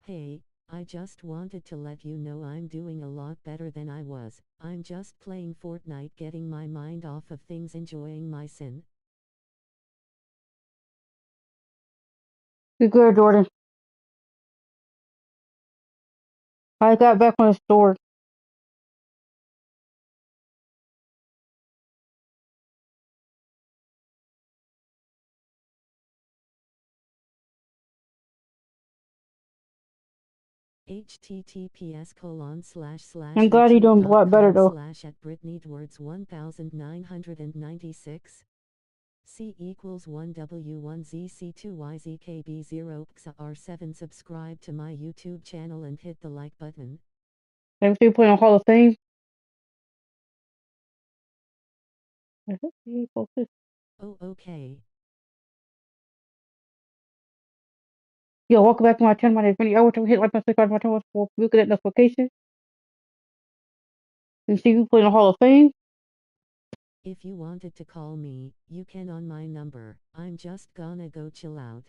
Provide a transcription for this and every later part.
Hey, I just wanted to let you know I'm doing a lot better than I was. I'm just playing Fortnite, getting my mind off of things, enjoying my sin. You good, Jordan? I got back from the store. I'm glad you're doing a lot better, though. https://@britneyedwards1996 C equals 1W1ZC2YZKB0XR7. Subscribe to my YouTube channel and hit the like button. Next you playing Hall of Fame. Oh, okay. Yo, welcome back to my channel. My name is Vinny. I want to hit like my subscribe to my channel for you get that notification. And see you playing the Hall of Fame. If you wanted to call me, you can on my number. I'm just gonna go chill out.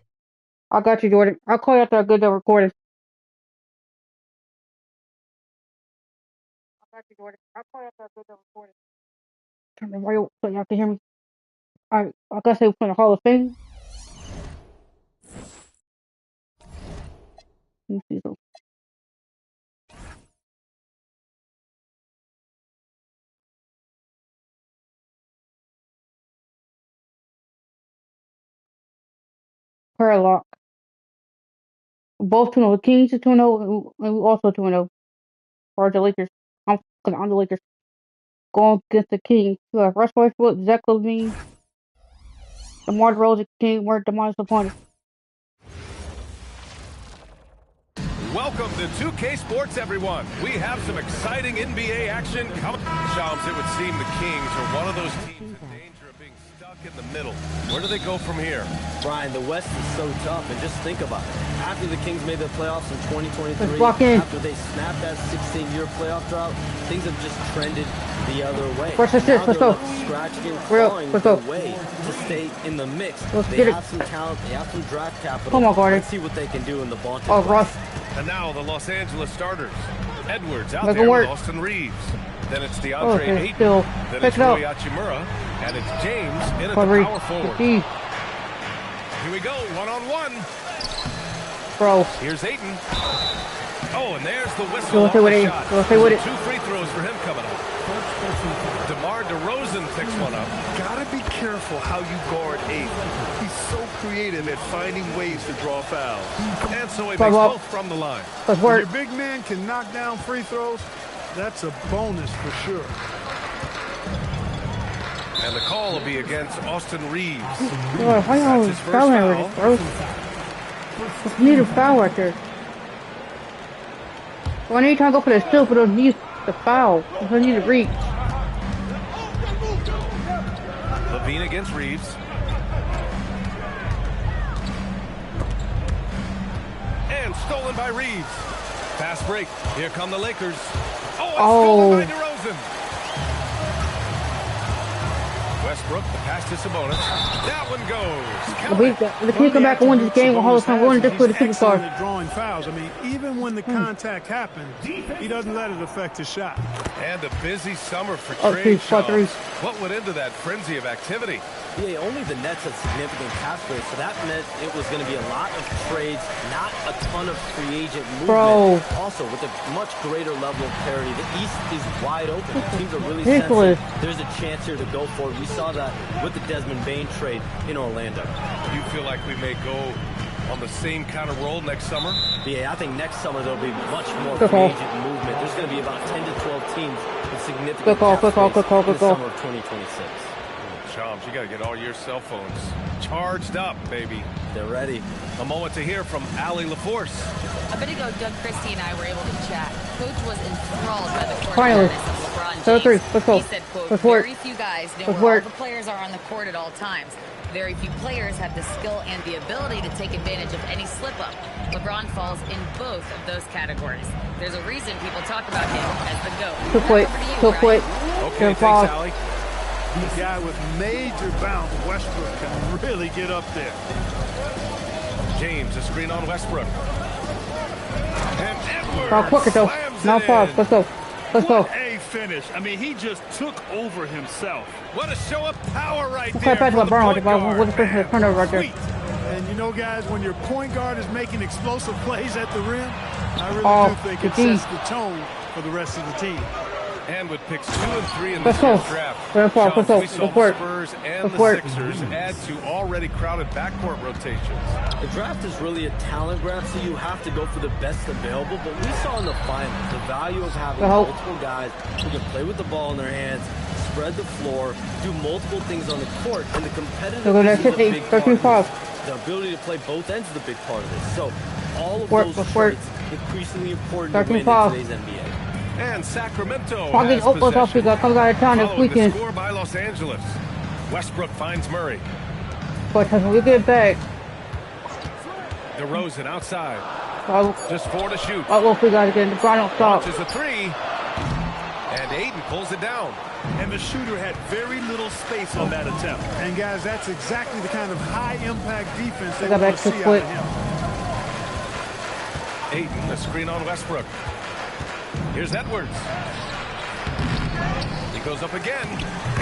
I got you, Jordan. I'll call you after I get done recording. I got you, Jordan. I'll call you after I get done recording. Turn the radio so y'all can hear me. Alright, like I said, we're playing the Hall of Fame. Let me see some. Paralock. Both 2-0. The Kings are 2-0, and we also 2-0. Or the Lakers. I'm the Lakers. Going against the Kings. We have Russ Westbrook, Zach LaVine, DeMar DeRozan, King, where DeMar Sabonis. Welcome to 2K Sports, everyone. We have some exciting NBA action coming. Shams, it would seem the Kings are one of those teams in danger of being stuck in the middle. Where do they go from here? Brian, the West is so tough, and just think about it. After the Kings made the playoffs in 2023, after they snapped that 16-year playoff drought, things have just trended the other way. Let's go. Scratching and clawing their way to stay in the mix. They have some talent, they have some draft capital. Come on, Gordon. Let's see what they can do in the Baltic Russ. And now the Los Angeles starters. Edwards out there with Austin Reeves. Then it's DeAndre Ayton. Then it's Rui Hachimura. And it's James in at the power forward. Here we go, one-on-one. Bro. Here's Ayton. Oh, and there's the whistle. Go with it. Two free throws for him coming up. DeMar DeRozan picks one up. Gotta be careful how you guard Ayton. He's so creative at finding ways to draw fouls. And so he makes both from the line. When your big man can knock down free throws, that's a bonus for sure. And the call will be against Austin Reeves. Why are you fouling already, bro? You need a foul right there. Well, I need to go for the steal, but don't use the foul. I need to reach. Levine against Reeves. And stolen by Reeves. Fast break. Here come the Lakers. Oh, it's stolen by DeRozan. Westbrook, the pass to Sabonis. That one goes. The Kings come back and win this game. We're going to just put the superstar. Drawing fouls. I mean, even when the contact happens, he doesn't let it affect his shot. And a busy summer for trade shows. What went into that frenzy of activity? Yeah, only the Nets had significant cap space, so that meant it was going to be a lot of trades, not a ton of free agent movement. Also, with a much greater level of parity, the East is wide open. Teams are really sensitive. There's a chance here to go for it. We saw that with the Desmond Bane trade in Orlando. You feel like we may go on the same kind of roll next summer? Yeah, I think next summer there'll be much more free agent movement. There's going to be about 10 to 12 teams with significant cap space in the summer of 2026. Shams, you got to get all your cell phones charged up, baby. They're ready. A moment to hear from Allie LaForce. A bit ago, Doug Christie and I were able to chat. Coach was enthralled by the court awareness of LeBron James. He said, quote, very few guys know where all the players are on the court at all times. Very few players have the skill and the ability to take advantage of any slip-up. LeBron falls in both of those categories. There's a reason people talk about him as the GOAT. Quick. Okay, thanks, Allie. The guy with major bounce, Westbrook, can really get up there. James, a screen on Westbrook. Foul quicker though. Now pause. Let's go. Let's go. What a finish. I mean, he just took over himself. What a show of power right there. Okay, pass my burn with the first turnover right there. And you know, guys, when your point guard is making explosive plays at the rim, I really do think it sets the tone for the rest of the team. And with picks 2 and 3 in this year's draft, we saw the Spurs and the Sixers add to already crowded backcourt rotations. The draft is really a talent grab, so you have to go for the best available. But we saw in the finals the value of having multiple guys who can play with the ball in their hands, spread the floor, do multiple things on the court, and the competitiveness is a big part of this. The ability to play both ends is a big part of this. So all of those traits increasingly important to win in today's NBA. And Sacramento has possession. Following the score by Los Angeles. Westbrook finds Murray. But we get back. DeRozan outside. Just 4 to shoot. Oh, we got to get the ground stop. Launches a 3. And Aiden pulls it down. And the shooter had very little space on that attempt. And guys, that's exactly the kind of high-impact defense they want to see out of him. Aiden, the screen on Westbrook. Here's Edwards. He goes up again.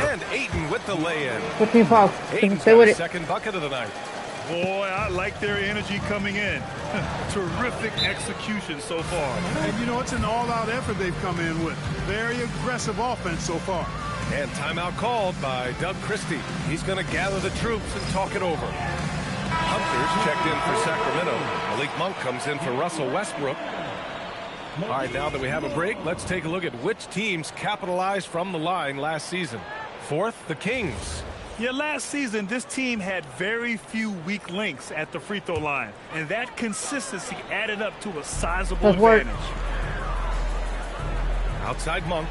And Ayton with the lay-in. Ayton's got his second bucket of the night. Boy, I like their energy coming in. Terrific execution so far. And you know, it's an all-out effort they've come in with. Very aggressive offense so far. And timeout called by Doug Christie. He's going to gather the troops and talk it over. Hunters checked in for Sacramento. Malik Monk comes in for Russell Westbrook. All right, now that we have a break, let's take a look at which teams capitalized from the line last season. Fourth, the Kings. Yeah, last season, this team had very few weak links at the free throw line, and that consistency added up to a sizable advantage. Outside Monk.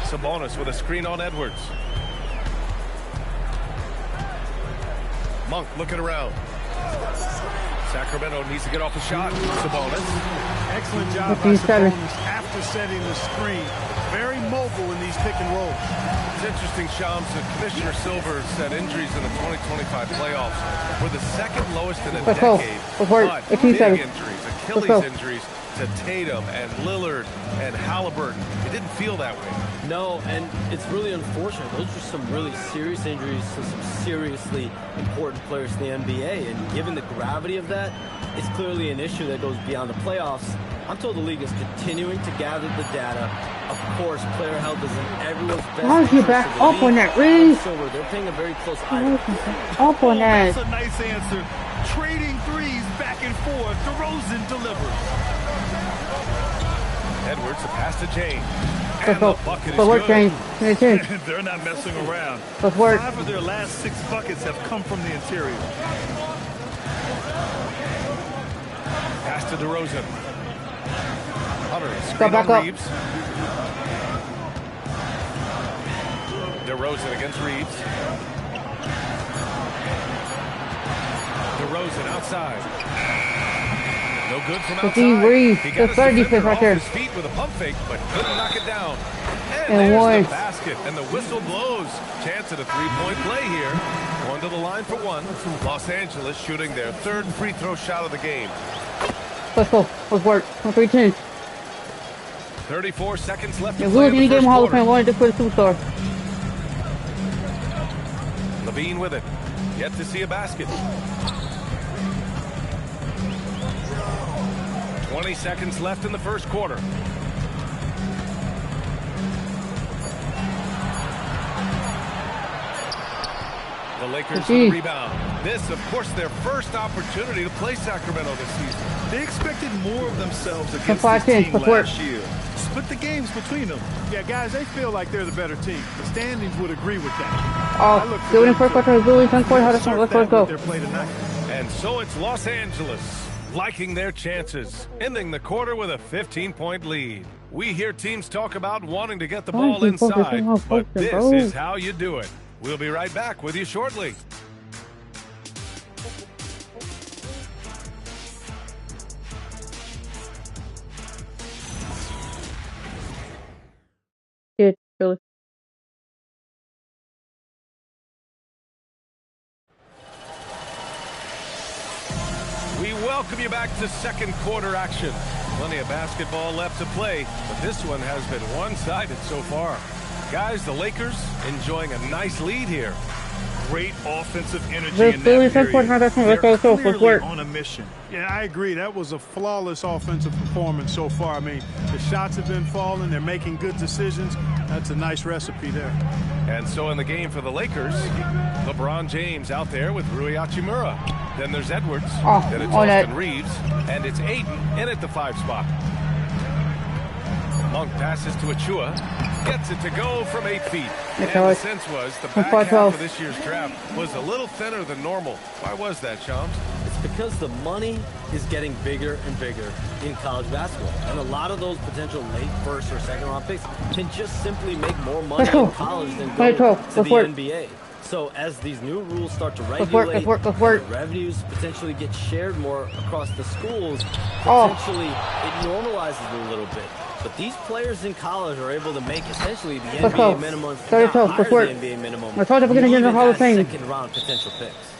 Sabonis with a screen on Edwards. Monk looking around. Sacramento needs to get off a shot. Sabonis. Excellent job by Sabonis after setting the screen. Very mobile in these pick and rolls. It's interesting, Shams, that Commissioner Silver said injuries in the 2025 playoffs were the second lowest in a decade. But big injuries, Achilles injuries to Tatum and Lillard and Halliburton. It didn't feel that way. No, and it's really unfortunate. Those are some really serious injuries to some seriously important players in the NBA. And given the gravity of that, it's clearly an issue that goes beyond the playoffs. I'm told the league is continuing to gather the data. Of course, player health is in everyone's best interest. Why don't you back up on that, Reese? They're paying a very close eye. Up on that. That's a nice answer. Trading threes back and forth. DeRozan delivers. Edwards, a pass to James. And the bucket is good. They're not messing around. 5 of their last 6 buckets have come from the interior. Pass to DeRozan. Hunter, screen on Reeves. DeRozan against Reeves. DeRozan outside. No good from outside. Reeves, he got the defense right there. His feet with a pump fake, but couldn't knock it down. And there's the basket, and the whistle blows. Chance at a three-point play here. Going to the line for one. Los Angeles shooting their third free throw shot of the game. Let's go. Let's work. 3-10. 34 seconds left to if play we in the game first Hall of quarter. Fame, wanted to put a superstar. Levine with it. Yet to see a basket. 20 seconds left in the first quarter. The Lakers with the rebound. This, of course, their first opportunity to play Sacramento this season. They expected more of themselves against this team last year. Split the games between them. Yeah, guys, they feel like they're the better team. The standings would agree with that. Doing first quarter, Billy, let's go. And so it's Los Angeles liking their chances, ending the quarter with a 15-point lead. We hear teams talk about wanting to get the ball inside, but this is how you do it. We'll be right back with you shortly. Good, Billy. We welcome you back to second quarter action. Plenty of basketball left to play, but this one has been one-sided so far. Guys, the Lakers enjoying a nice lead here. Great offensive energy in that period. They're clearly on a mission. Yeah, I agree. That was a flawless offensive performance so far. I mean, the shots have been falling. They're making good decisions. That's a nice recipe there. And so in the game for the Lakers, LeBron James out there with Rui Hachimura. Then there's Edwards. Then it's Austin Reeves. And it's Aiden in at the 5 spot. Monk passes to Achua. Gets it to go from 8 feet. And the sense was the back half of this year's draft was a little thinner than normal. Why was that, Shams? It's because the money is getting bigger and bigger in college basketball. And a lot of those potential late first or second round picks can just simply make more money in college than go to the NBA. So as these new rules start to regulate, revenues potentially get shared more across the schools, potentially it normalizes it a little bit. But these players in college are able to make essentially the NBA minimum, not higher than the NBA minimum, even as second round potential picks.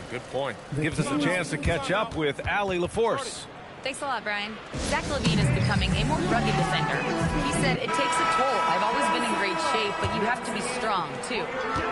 Good point. Gives us a chance to catch up with Allie LaForce. Thanks a lot, Brian. Zach LaVine is becoming a more rugged defender. He said, it takes a toll. I've always been in great shape, but you have to be strong, too.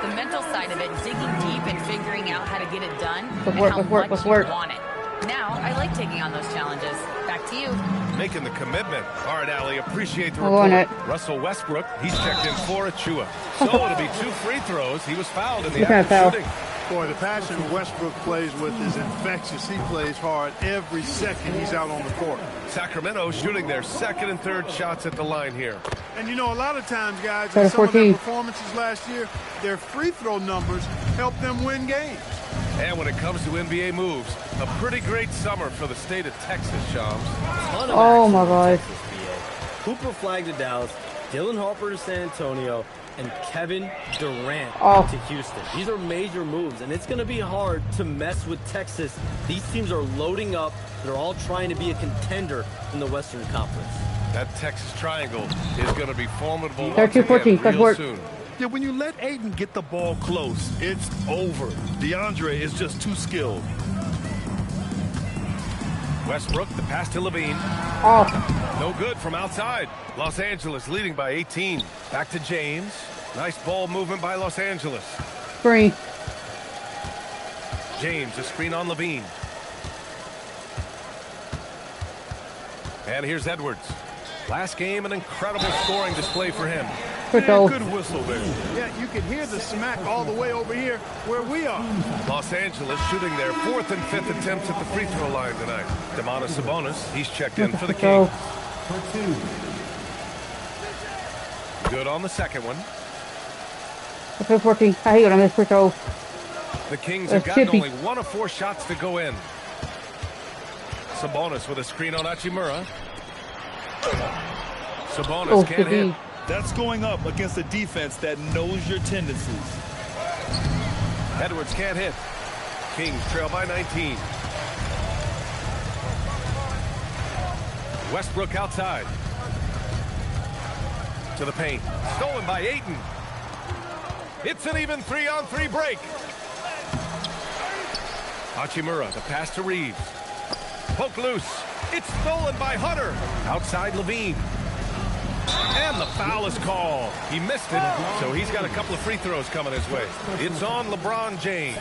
The mental side of it, digging deep and figuring out how to get it done, and how much you want it. Now, I like taking on those challenges. Back to you. Making the commitment. All right, Allie, appreciate the report. Russell Westbrook, he's checked in for Achua. So it'll be 2 free throws. He was fouled in the act of shooting. Boy, the passion Westbrook plays with is infectious. He plays hard every second he's out on the court. Sacramento shooting their second and third shots at the line here. And you know, a lot of times, guys, in some of their performances last year, their free throw numbers helped them win games. And when it comes to NBA moves, a pretty great summer for the state of Texas, Shams. Oh my God. Cooper Flag to Dallas, Dylan Harper to San Antonio, and Kevin Durant to Houston. These are major moves, and it's going to be hard to mess with Texas. These teams are loading up. They're all trying to be a contender in the Western Conference. That Texas triangle is going to be formidable real soon. Yeah, when you let Aiden get the ball close, it's over. DeAndre is just too skilled. Westbrook, the pass to Levine. No good from outside. Los Angeles leading by 18. Back to James. Nice ball movement by Los Angeles. Free. James, a screen on Levine. And here's Edwards. Last game, an incredible scoring display for him. Yeah, good whistle there. Yeah, you can hear the smack all the way over here where we are. Los Angeles shooting their 4th and 5th attempts at the free throw line tonight. Domantas Sabonis, he's checked in for the Kings. Good on the second one. 14. I hate it on this free throw. The Kings have gotten only 1 of 4 shots to go in. Sabonis with a screen on Hachimura. Sabonis can't hit. That's going up against a defense that knows your tendencies. Edwards can't hit. Kings trail by 19. Westbrook outside. To the paint. Stolen by Ayton. It's an even 3-on-3 break. Hachimura, the pass to Reeves. Poke loose. It's stolen by Hunter. Outside Levine. And the foul is called. He missed it, so he's got a couple of free throws coming his way. It's on LeBron James.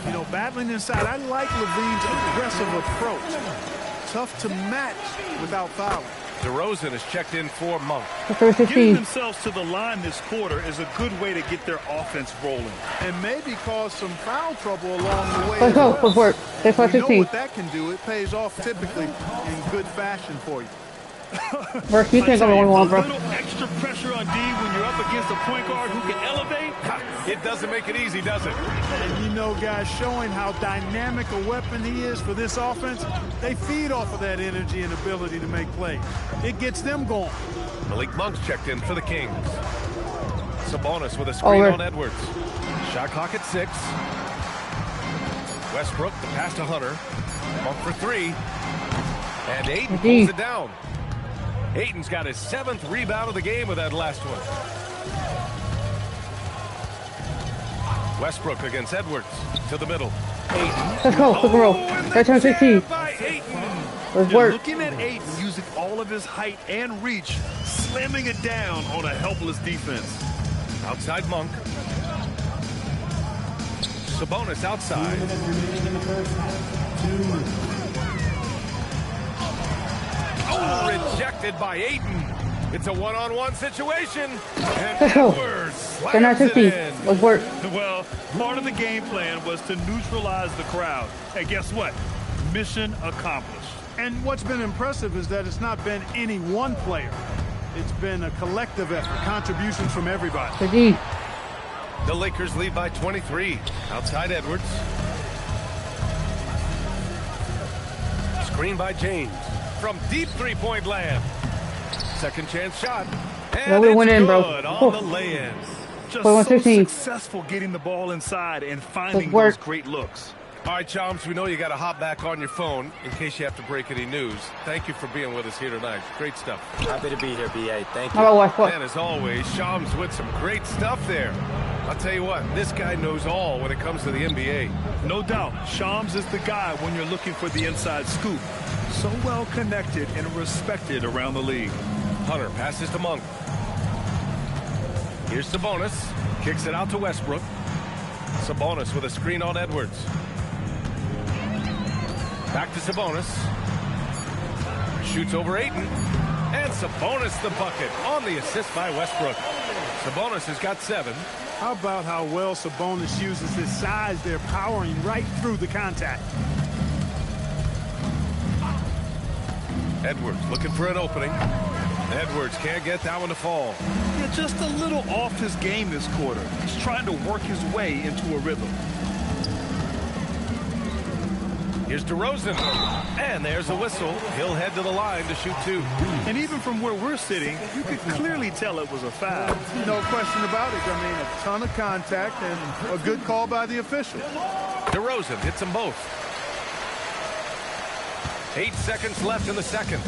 You know, battling inside, I like Levine's aggressive approach. Tough to match without fouling. DeRozan is checked in for Monk. Getting themselves to the line this quarter is a good way to get their offense rolling. And maybe cause some foul trouble along the way. Let's go. Let's work. We know what that can do. It pays off typically in good fashion for you. Work, you can't go where we want, bro. A little extra pressure on D when you're up against a point guard who can elevate. It doesn't make it easy, does it? And you know, guys, showing how dynamic a weapon he is for this offense, they feed off of that energy and ability to make plays. It gets them going. Malik Monk's checked in for the Kings. Sabonis with a screen on Edwards. Shot clock at 6. Westbrook, the pass to Hunter. Monk for 3. And Ayton pulls it down. Ayton's got his 7th rebound of the game with that last one. Westbrook against Edwards to the middle. Ayton. Let's go. Let's roll. Right time 16. Ayton. You're looking at Ayton using all of his height and reach, slamming it down on a helpless defense. Outside Monk. Sabonis outside. Oh, rejected by Ayton. It's a one-on-one situation. And Edwards slams it in. Well, part of the game plan was to neutralize the crowd. And guess what? Mission accomplished. And what's been impressive is that it's not been any one player. It's been a collective effort, contributions from everybody. The Lakers lead by 23. Outside Edwards. Screen by James. From deep three-point land. Second chance shot. And we went it's in, bro. Good on the lay-in. Just so successful getting the ball inside and finding those great looks. All right, Chums, we know you got to hop back on your phone in case you have to break any news. Thank you for being with us here tonight. Great stuff. Happy to be here, B.A. Thank you. And as always, Shams with some great stuff there. I'll tell you what, this guy knows all when it comes to the NBA. No doubt, Shams is the guy when you're looking for the inside scoop. So well connected and respected around the league. Hunter passes to Monk. Here's Sabonis. Kicks it out to Westbrook. Sabonis with a screen on Edwards. Back to Sabonis. Shoots over Ayton. And Sabonis the bucket on the assist by Westbrook. Sabonis has got 7. How about how well Sabonis uses his size there, powering right through the contact. Edwards looking for an opening. Edwards can't get that one to fall. Yeah, just a little off his game this quarter. He's trying to work his way into a rhythm. Here's DeRozan. And there's a whistle. He'll head to the line to shoot 2. And even from where we're sitting, you could clearly tell it was a foul. No question about it. I mean, a ton of contact and a good call by the official. DeRozan hits them both. 8 seconds left in the second.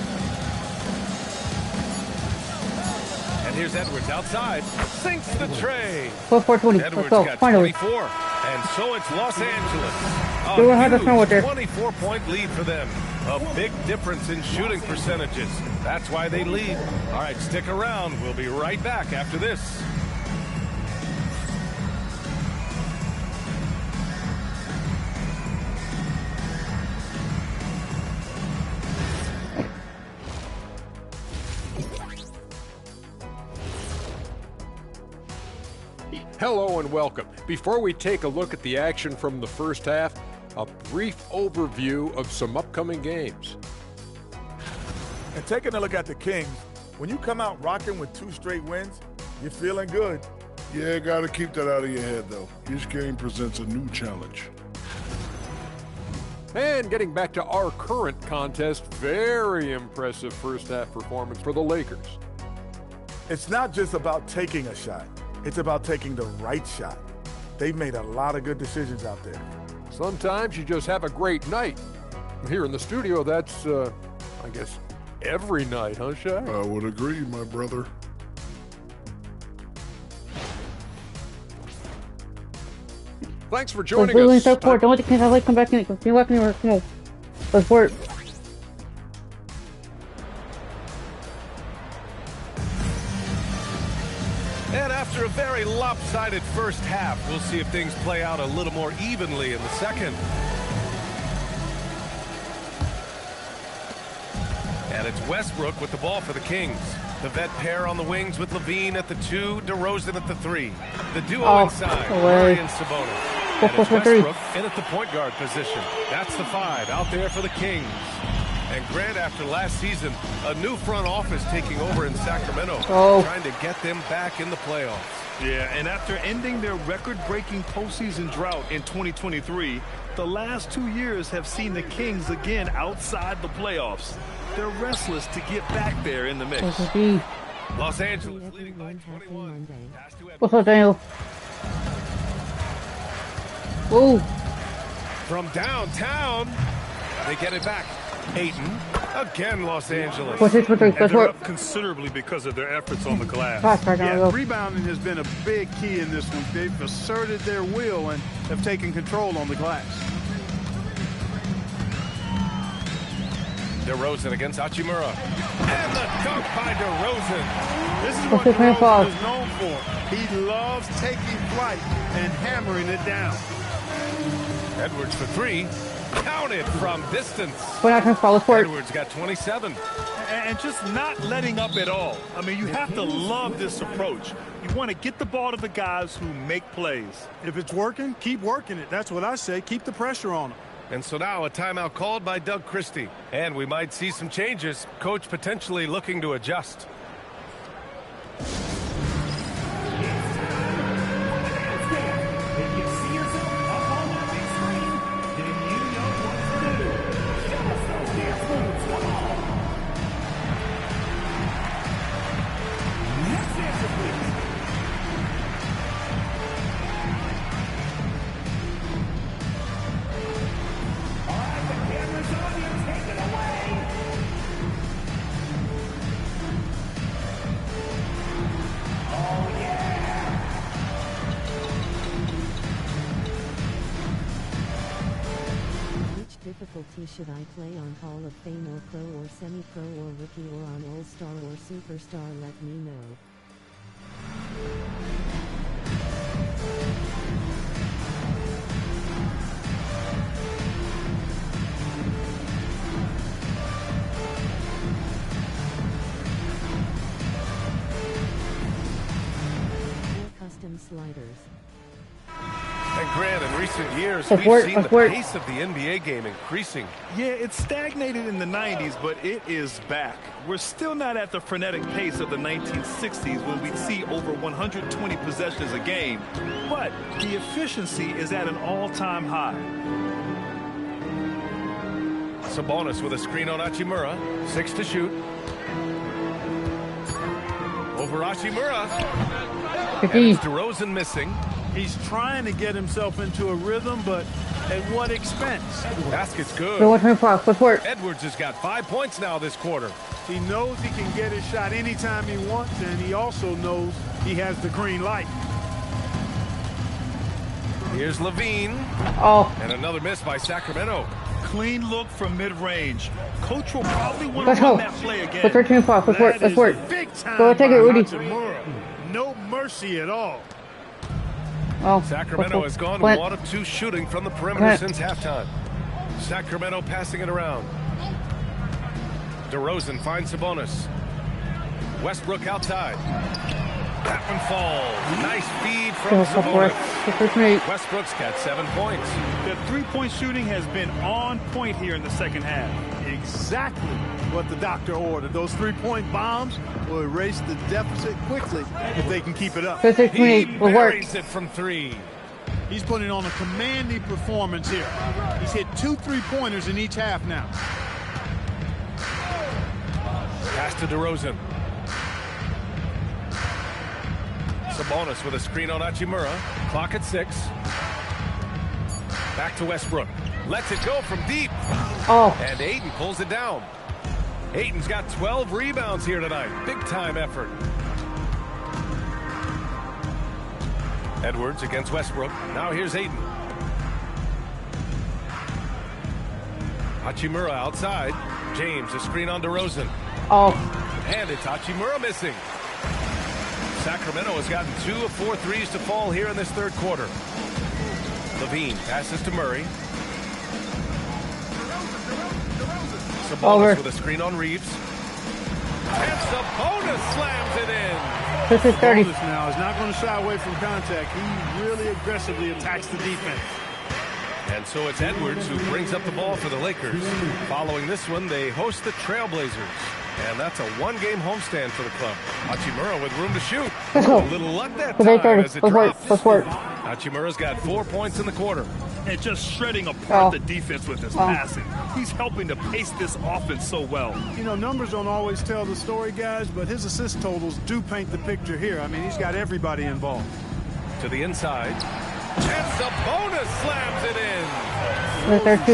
And here's Edwards outside. Sinks the tray. Edwards got 24. And so it's Los Angeles. A huge 24-point lead for them. A big difference in shooting percentages. That's why they lead. All right, stick around. We'll be right back after this. Hello and welcome. Before we take a look at the action from the first half, a brief overview of some upcoming games. And taking a look at the Kings, when you come out rocking with 2 straight wins, you're feeling good. Yeah, got to keep that out of your head, though. Each game presents a new challenge. And getting back to our current contest, very impressive first half performance for the Lakers. It's not just about taking a shot. It's about taking the right shot. They've made a lot of good decisions out there. Sometimes you just have a great night. Here in the studio, that's, I guess, every night, huh, Shaq? I would agree, my brother. Thanks for joining us. Don't let the kids come back in. Come on. Let's work. And after a very lopsided first half, we'll see if things play out a little more evenly in the second. And it's Westbrook with the ball for the Kings. The vet pair on the wings with Levine at the 2, DeRozan at the 3. The duo inside, Murray and Sabonis. And it's Westbrook in at the point guard position. That's the 5 out there for the Kings. And Grant, after last season, a new front office taking over in Sacramento, trying to get them back in the playoffs. Yeah, and after ending their record-breaking postseason drought in 2023, the last 2 years have seen the Kings again outside the playoffs. They're restless to get back there in the mix. Los Angeles leading by 21. What's up, Daniel? Whoa. From downtown, they get it back. Ayton, again Los Angeles. They're up considerably because of their efforts on the glass. Yeah, rebounding has been a big key in this one. They've asserted their will and have taken control on the glass. DeRozan against Hachimura. And the dunk by DeRozan. This is what DeRozan is known for. He loves taking flight and hammering it down. Edwards for three. Counted from distance. Edwards got 27. And just not letting up at all. I mean, you have to love this approach. You want to get the ball to the guys who make plays. If it's working, keep working it. That's what I say. Keep the pressure on them. And so now a timeout called by Doug Christie. And we might see some changes. Coach potentially looking to adjust. Difficulty should I play on Hall of Fame or Pro or Semi-Pro or Rookie or on All-Star or Superstar? Let me know. Custom sliders. And Grant, in recent years, we've seen the pace of the NBA game increasing. Yeah, it stagnated in the 90s, but it is back. We're still not at the frenetic pace of the 1960s when we'd see over 120 possessions a game, but the efficiency is at an all-time high. Sabonis with a screen on Hachimura. 6 to shoot. Over Hachimura. And it's DeRozan missing. He's trying to get himself into a rhythm, but at what expense? Basket's good. Edwards has got 5 points now this quarter. He knows he can get his shot anytime he wants, and he also knows he has the green light. Here's Levine. And another miss by Sacramento. Clean look from mid-range. Coach will probably want to run that play again. Big time. Go take it, Rudy. No mercy at all. Sacramento has gone 1 of 2 shooting from the perimeter since halftime. Sacramento passing it around. DeRozan finds Sabonis. Westbrook outside. That one falls. Nice feed from Sabonis. Westbrook's got 7 points. The three-point shooting has been on point here in the second half. Exactly what the doctor ordered. Those three-point bombs will erase the deficit quickly if they can keep it up. He buries it from 3. He's putting on a commanding performance here. He's hit 2 3-pointers in each half now. Pass to DeRozan. Sabonis with a screen on Hachimura. Clock at 6. Back to Westbrook. Lets it go from deep. And Ayton pulls it down. Ayton's got 12 rebounds here tonight. Big time effort. Edwards against Westbrook. Now here's Ayton. Hachimura outside. James, a screen on DeRozan. And it's Hachimura missing. Sacramento has gotten 2 of 4 threes to fall here in this third quarter. Levine passes to Murray. Sabonis with a screen on Reeves. And Sabonis slams it in. This is 30. Sabonis now is not going to shy away from contact. He really aggressively attacks the defense. And so it's Edwards who brings up the ball for the Lakers. Following this one, they host the Trailblazers. And that's a 1-game homestand for the club. Hachimura with room to shoot. A little luck that time as it drops. Hachimura's got 4 points in the quarter. And just shredding apart the defense with his passing. He's helping to pace this offense so well. You know, numbers don't always tell the story, guys, but his assist totals do paint the picture here. I mean, he's got everybody involved. To the inside. And Sabonis slams it in.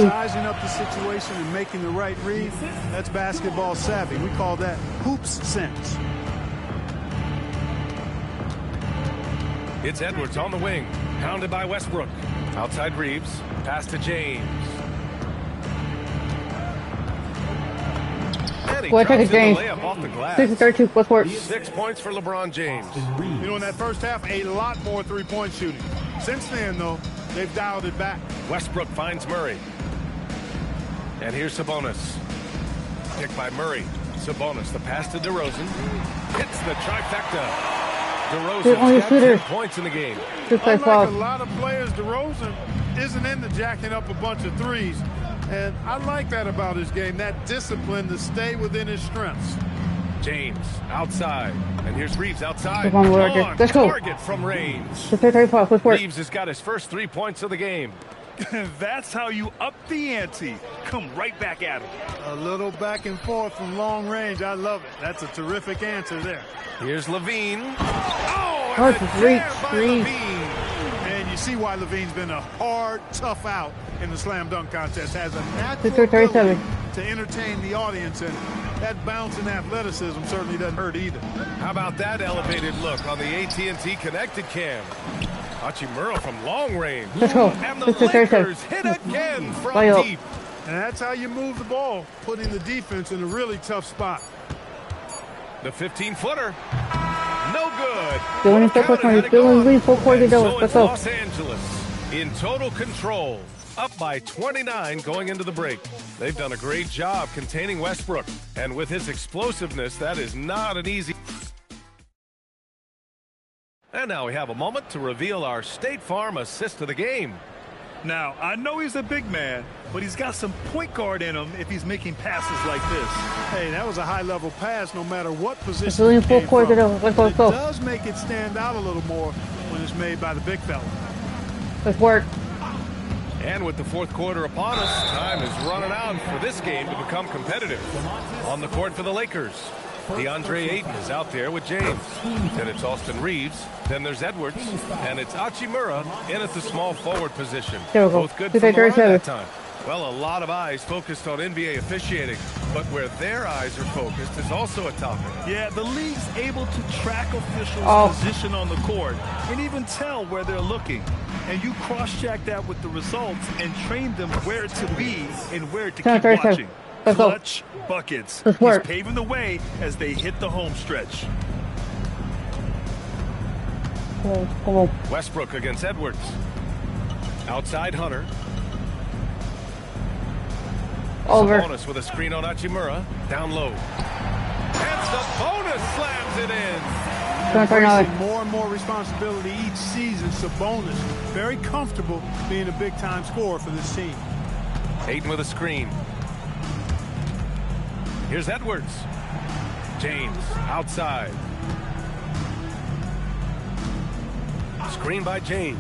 Sizing up the situation and making the right read, that's basketball savvy. We call that hoops sense. It's Edwards on the wing, pounded by Westbrook. Outside Reeves, pass to James. And he Well, drops take it, in the James. layup off the glass. 6-32. Let's work. 6 points for LeBron James. You know, in that first half, a lot more three-point shooting. Since then, though, they've dialed it back. Westbrook finds Murray. And here's Sabonis. Picked by Murray. Sabonis, the pass to DeRozan. Hits the trifecta. DeRozan's got 10 points in the game. Unlike a lot of players, DeRozan isn't into jacking up a bunch of threes. And I like that about his game, that discipline to stay within his strengths. James outside. And here's Reeves outside. Let's go. Target from range. Let's work. Reeves has got his first 3 points of the game. That's how you up the ante. Come right back at him. A little back and forth from long range. I love it. That's a terrific answer there. Here's Levine. That's a great Levine. And you see why Levine's been a hard, tough out in the slam dunk contest. Has a natural ability to entertain the audience, and that bounce and athleticism certainly doesn't hurt either. How about that elevated look on the AT&T connected cam? Hachimura from long range. Let's go. And the Lakers hit again from deep. And that's how you move the ball, putting the defense in a really tough spot. The 15-footer. No good. So it's Los Angeles in total control. Up by 29 going into the break. They've done a great job containing Westbrook. And with his explosiveness, that is not an easy... And now we have a moment to reveal our State Farm assist of the game. Now, I know he's a big man, but he's got some point guard in him if he's making passes like this. Hey, that was a high-level pass no matter what position it came from. It does make it stand out a little more when it's made by the big fella. Let's work. And with the fourth quarter upon us, time is running out for this game to become competitive. On the court for the Lakers, DeAndre Ayton is out there with James. Then it's Austin Reeves. Then there's Edwards. And it's Hachimura in at the small forward position. Both good from the line that time. Well, a lot of eyes focused on NBA officiating, but where their eyes are focused is also a topic. Yeah, the league's able to track officials' position on the court and even tell where they're looking. And you cross-check that with the results and train them where to be and where to keep watching. Clutch buckets. He's paving the way as they hit the home stretch. Westbrook against Edwards. Outside Hunter. Over. Sabonis with a screen on Hachimura. Down low. And Sabonis slams it in. Embracing more and more responsibility each season. Sabonis very comfortable being a big-time scorer for this team. Ayton with a screen. Here's Edwards. James outside. Screen by James.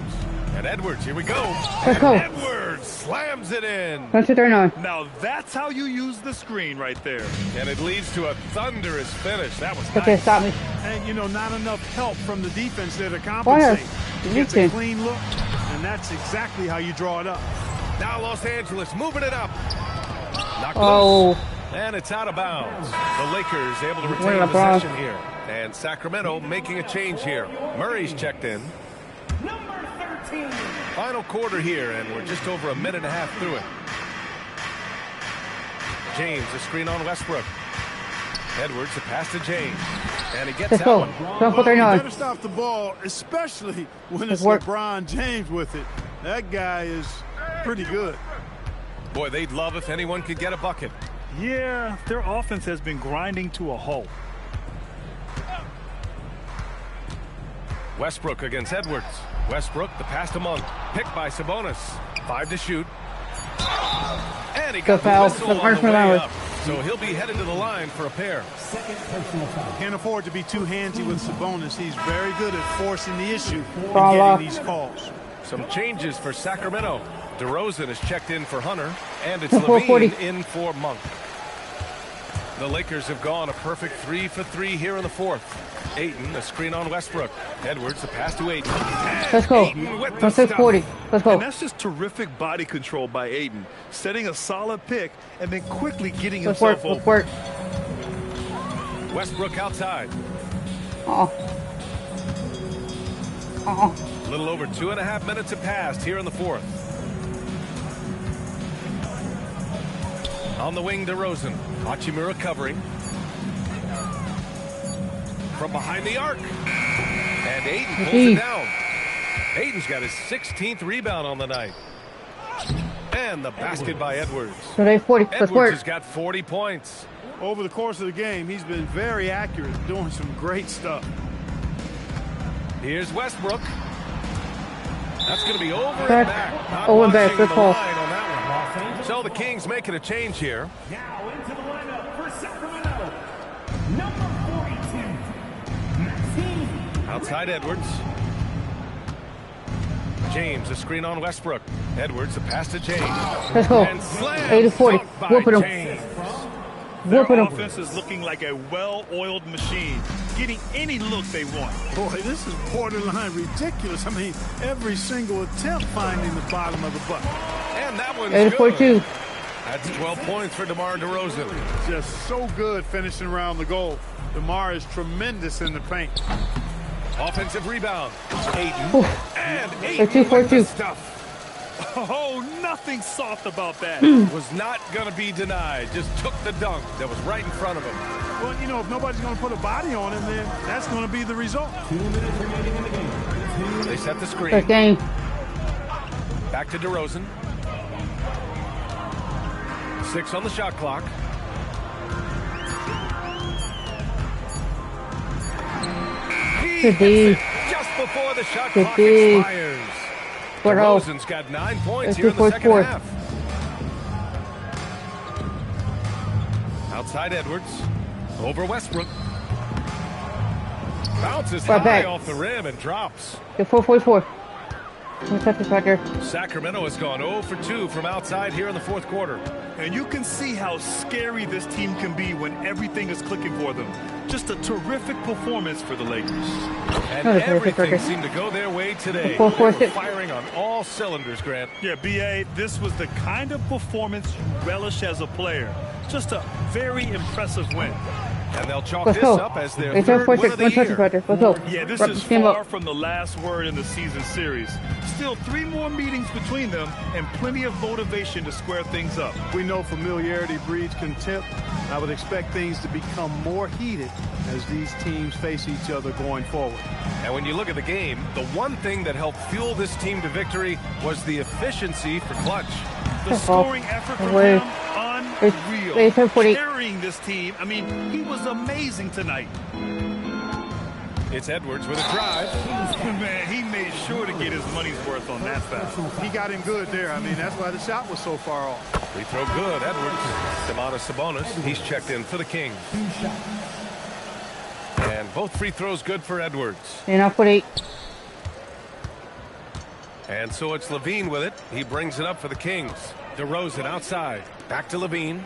And Edwards, here we go. Let's go. Edwards slams it in. Now that's how you use the screen right there. And it leads to a thunderous finish. That was okay, nice. stop me. And, you know, not enough help from the defense there to compensate. It's a clean look, and that's exactly how you draw it up. Now Los Angeles moving it up. Knocked loose. And it's out of bounds. The Lakers able to retain possession here. And Sacramento making a change here. Murray's checked in. Final quarter here, and we're just over a minute and a half through it. James, a screen on Westbrook. Edwards, a pass to James. And he gets that one. Well, you better stop the ball, especially when it's LeBron James with it. That guy is pretty good. Boy, they'd love if anyone could get a bucket. Yeah, their offense has been grinding to a halt. Westbrook against Edwards. Westbrook, the pass to Monk. Picked by Sabonis. 5 to shoot. And he got the whistle on the way up. So he'll be headed to the line for a pair. Can't afford to be too handsy with Sabonis. He's very good at forcing the issue and getting these calls. Some changes for Sacramento. DeRozan is checked in for Hunter. And it's Levine in for Monk. The Lakers have gone a perfect 3 for 3 here in the fourth. Ayton, a screen on Westbrook. Edwards, a pass to Ayton. Let's go. Let's go. And that's just terrific body control by Ayton, setting a solid pick and then quickly getting himself open. Westbrook outside. A little over 2.5 minutes have passed here in the fourth. On the wing, DeRozan. Hachimura covering. From behind the arc. And Aiden pulls it down. Aiden's got his 16th rebound on the night. And the basket by Edwards. Edwards has got 40 points. Over the course of the game, he's been very accurate, doing some great stuff. Here's Westbrook. That's going to be over and back. Not Over watching back. the line on that one. So the Kings making a change here. Now into the lineup for Sacramento, number 42, Maxine. Outside Edwards. James, a screen on Westbrook. Edwards, a pass to James. Let's go. 80-40. Whooping him. Their offense is looking like a well-oiled machine, getting any look they want. Boy, this is borderline ridiculous. I mean, every single attempt finding the bottom of the bucket. And that one's 80-42. good. That's 12 points for DeMar DeRozan. Just so good finishing around the goal. DeMar is tremendous in the paint. Offensive rebound. Aiden. And Aiden with the stuff. Oh, nothing soft about that. Was not going to be denied. Just took the dunk that was right in front of him. Well, you know, if nobody's going to put a body on him, then that's going to be the result. 2 minutes remaining in the game. They set the screen. Good game. Back to DeRozan. 6 on the shot clock. Just before the shot clock expires. DeRozan's got 9 points here in the second half. Outside Edwards. Over Westbrook. Bounces high off the rim and drops. 4-4-4. Sacramento has gone 0 for 2 from outside here in the fourth quarter. And you can see how scary this team can be when everything is clicking for them. Just a terrific performance for the Lakers. And everything seemed to go their way today. They were firing on all cylinders, Grant. Yeah, B.A., this was the kind of performance you relish as a player. Just a very impressive win. And they'll chalk this up as their third win of the year. Yeah, this is far from the last word in the season series. Still 3 more meetings between them and plenty of motivation to square things up. We know familiarity breeds contempt. I would expect things to become more heated as these teams face each other going forward. And when you look at the game, the one thing that helped fuel this team to victory was the efficiency for clutch. The scoring effort from him, unreal. Carrying this team, I mean, he was amazing tonight. It's Edwards with a drive. Man, he made sure to get his money's worth on that foul. He got him good there. I mean, that's why the shot was so far off. Free throw good, Edwards. Domantas Sabonis, he's checked in for the Kings. And both free throws good for Edwards. And I'll put 8. And so it's Levine with it. He brings it up for the Kings. DeRozan outside. Back to Levine.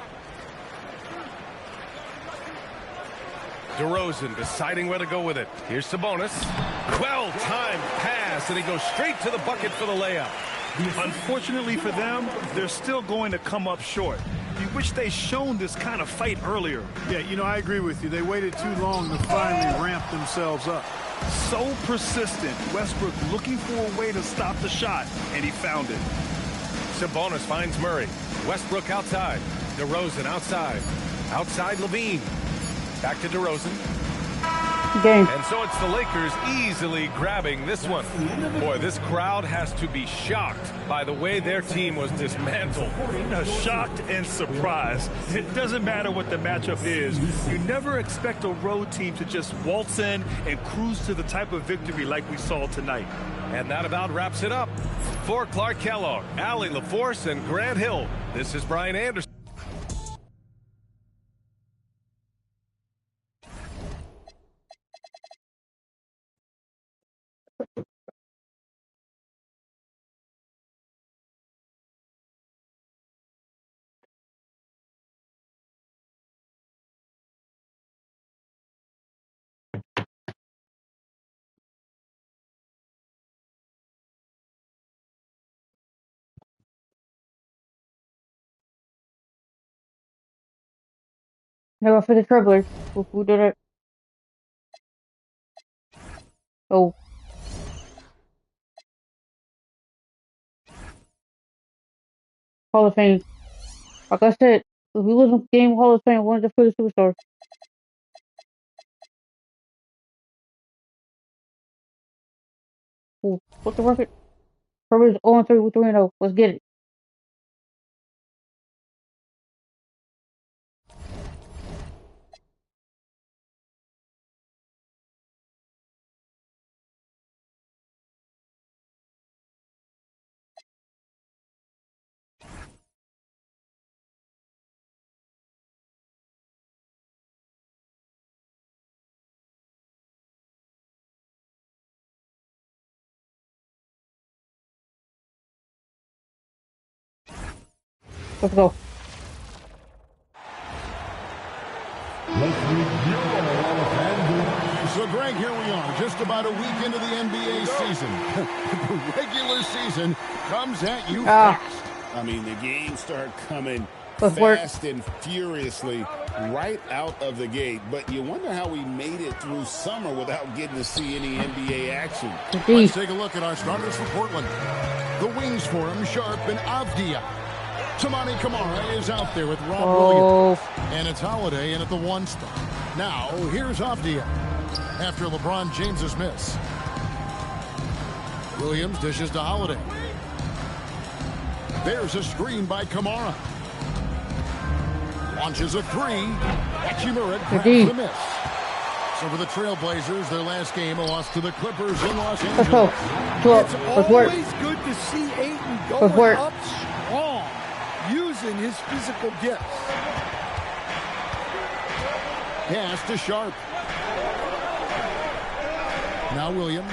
DeRozan deciding where to go with it. Here's Sabonis. Well-timed pass, and he goes straight to the bucket for the layup. Unfortunately for them, they're still going to come up short. You wish they'd shown this kind of fight earlier. Yeah, you know, I agree with you. They waited too long to finally ramp themselves up. So persistent. Westbrook looking for a way to stop the shot, and he found it. Sabonis finds Murray. Westbrook outside. DeRozan outside. Outside Levine. Back to DeRozan. Game. And so it's the Lakers easily grabbing this one. Boy, this crowd has to be shocked by the way their team was dismantled. Shocked and surprised. It doesn't matter what the matchup is. You never expect a road team to just waltz in and cruise to the type of victory like we saw tonight. And that about wraps it up. For Clark Kellogg, Allie LaForce, and Grant Hill, this is Brian Anderson. No, for the Trailblazers. Who did it? Oh. Hall of Fame. Like I said, If we lose a game, Hall of Fame, one of the superstars. Ooh, what's the record? Kirby's 0-3 with 3-0. Let's get it. Let's go. So, Greg, here we are, just about a week into the NBA season. The regular season comes at you fast. I mean, the games start coming fast and furiously right out of the gate. But you wonder how we made it through summer without getting to see any NBA action. Let's take a look at our starters for Portland. The wings for him, Sharp and Avdia. Tamani Kamara is out there with Rob Williams. And it's Holiday in at the 1 spot. Now, here's Avdia after LeBron James's miss. Williams dishes to Holiday. There's a screen by Kamara. Launches a 3. Hachimura grabs the miss. So for the Trailblazers, their last game, a loss to the Clippers in Los Angeles. It's always good to see Ayton going up strong, using his physical gifts. Pass to Sharp. Now Williams.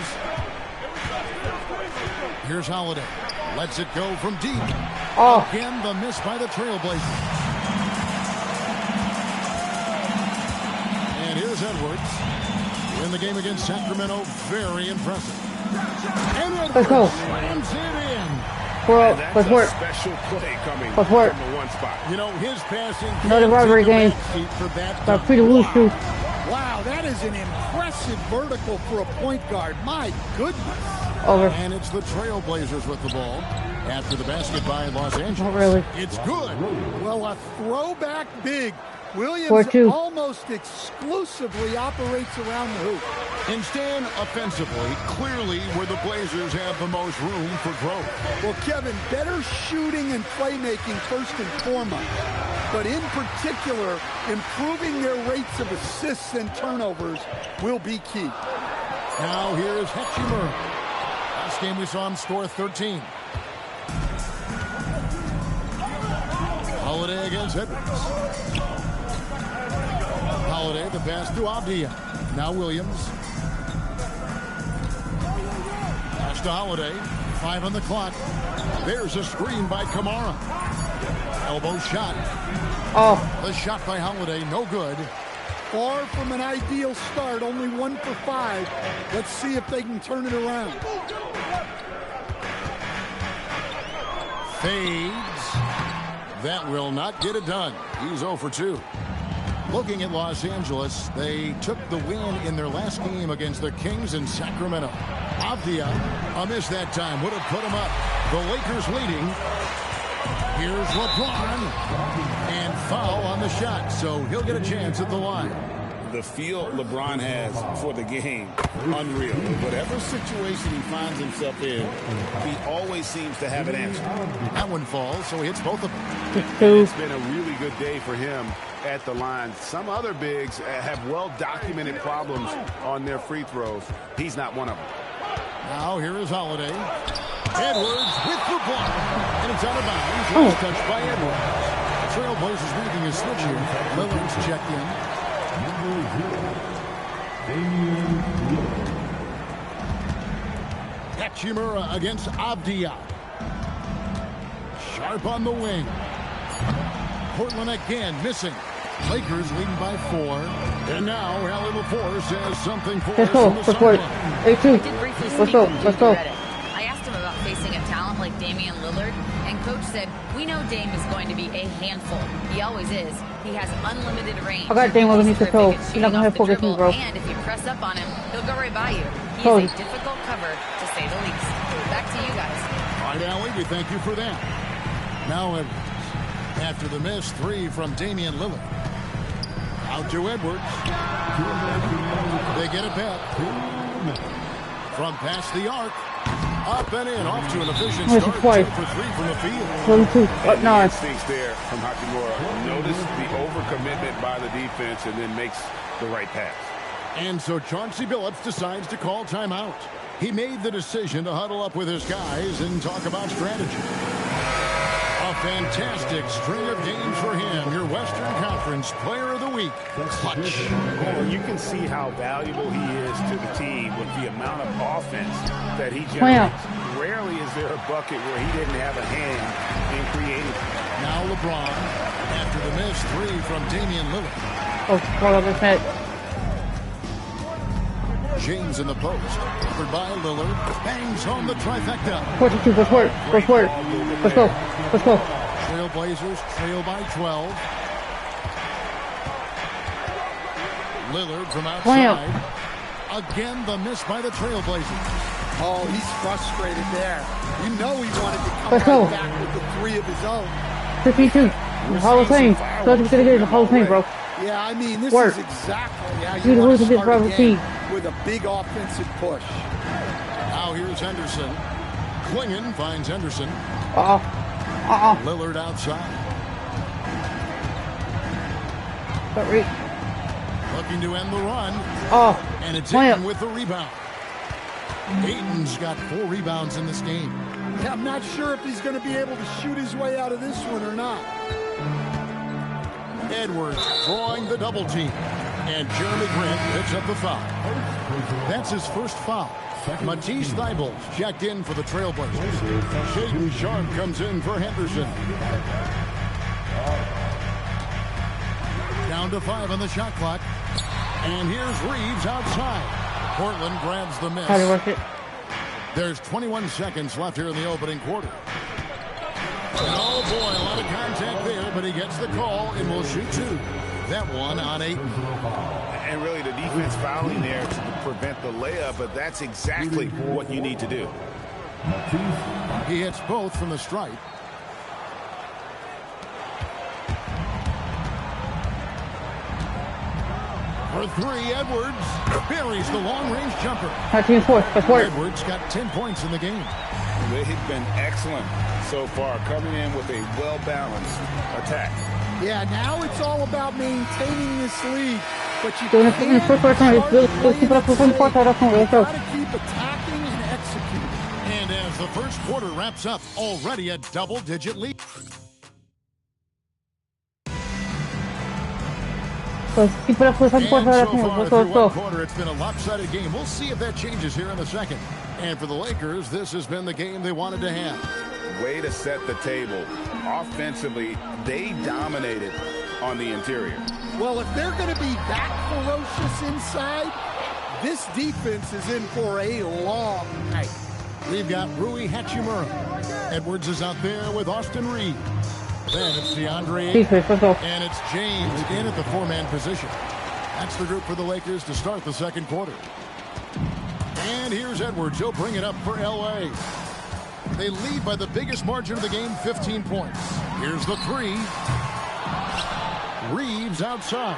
Here's Holiday. Lets it go from deep. Again, the miss by the Trailblazers. And here's Edwards. In the game against Sacramento, very impressive. And Edwards slams it in. Let's work. Special play coming Let's work. from the 1 spot. You know, his passing. Another rivalry game. Got pretty loose too. Wow, that is an impressive vertical for a point guard. My goodness. Over. And it's the Trailblazers with the ball after the basket by Los Angeles. Not really. It's good. Well, a throwback big. Williams 4-2. almost exclusively operates around the hoop. And Stan, offensively, clearly where the Blazers have the most room for growth. Well, Kevin, better shooting and playmaking first and foremost. But in particular, improving their rates of assists and turnovers will be key. Now here's Hachimura. Last game we saw him score 13. Holiday against Edwards. Holiday, the pass to Avdia. Now Williams. Pass to Holiday. 5 on the clock. There's a screen by Kamara. Elbow shot. The shot by Holiday, no good. Far from an ideal start, only 1 for 5. Let's see if they can turn it around. Fades. That will not get it done. He's 0 for 2. Looking at Los Angeles, they took the win in their last game against the Kings in Sacramento. Avdia, a miss that time, would have put him up. The Lakers leading. Here's LeBron. And foul on the shot, so he'll get a chance at the line. The feel LeBron has for the game, unreal. Whatever situation he finds himself in, he always seems to have an answer. That one falls, so he hits both of them. It's been a really good day for him at the line. Some other bigs have well-documented problems on their free throws. He's not one of them. Now here is Holiday. Edwards with the block. And it's out of bounds. Last touch by Edwards. Trailblazers making a switch here. Lillard's checked in. Hachimura against Avdia. Sharp on the wing. Portland again missing. Lakers leading by 4. And now Allie LaForce says something for us from the sideline. I did briefly speak with him to Reddit. I asked him about facing a talent like Damian Lillard, and Coach said, we know Dame is going to be a handful. He always is. He has unlimited range. I got Dame underneath the toe. He's not going to have full game, bro. And if you press up on him, he'll go right by you. He is a difficult cover, to say the least. Back to you guys. All right, Allie, we thank you for that. Now Edwards. After the miss, 3 from Damian Lillard. Out to Edwards. They get it back. From past the arc. Up and in, off to an efficient start. 2 for 3 from the field. Instincts there from Hachimura. Notice the overcommitment by the defense and then makes the right pass. And so Chauncey Billups decides to call timeout. He made the decision to huddle up with his guys and talk about strategy. A fantastic string of games for him. Your Western Conference Player of the Week. Clutch. Well, you can see how valuable he is to the team with the amount of offense that he generates. Rarely is there a bucket where he didn't have a hand in creating. Now LeBron. After the miss, 3 from Damian Lillard. Oh, fall over his head. James in the post. Covered by Lillard. Bangs home the trifecta. 42, let's work. Let's work. Let's go. Let's go. Trailblazers trail by 12. Lillard from outside. Again, the miss by the Trailblazers. Oh, he's frustrated there. You know he wanted to come right back with the 3 of his own. 52. The Hall of Fame. Celtics gonna get the Hall of Fame, bro. Yeah, I mean, this is exactly how you want want to to start a team game with a big offensive push. Now here's Henderson. Klingon finds Henderson. Lillard outside. Looking to end the run. And it's Ayton with the rebound. Ayton's got 4 rebounds in this game. Yeah, I'm not sure if he's going to be able to shoot his way out of this one or not. Edwards drawing the double team. And Jeremy Grant picks up the foul. That's his first foul. Matisse Thybulle checked in for the Trailblazers. Shaden Sharp comes in for Henderson. Down to 5 on the shot clock. And here's Reeves outside. Portland grabs the miss. How do you work it? There's 21 seconds left here in the opening quarter. And oh boy, a lot of contact there, but he gets the call and will shoot 2. That one on 8. And really the defense fouling there to prevent the layup, but that's exactly what you need to do. He hits both from the stripe. For 3, Edwards buries the long-range jumper. Edwards got 10 points in the game. They've been excellent so far, coming in with a well-balanced attack. Yeah, now it's all about maintaining this lead. But you Gotta keep attacking and executing. And as the first quarter wraps up, already a double-digit lead. And so far through one quarter, it's been a lopsided game. We'll see if that changes here in the second. And for the Lakers, this has been the game they wanted to have. Way to set the table. Offensively, they dominated on the interior. Well, if they're going to be that ferocious inside, this defense is in for a long night. We've got Rui Hachimura. Edwards is out there with Austin Reeves. Then it's DeAndre Ayton, and it's James in at the 4-man position. That's the group for the Lakers to start the second quarter. And here's Edwards. He'll bring it up for L.A. They lead by the biggest margin of the game, 15 points. Here's the 3. Reeves outside.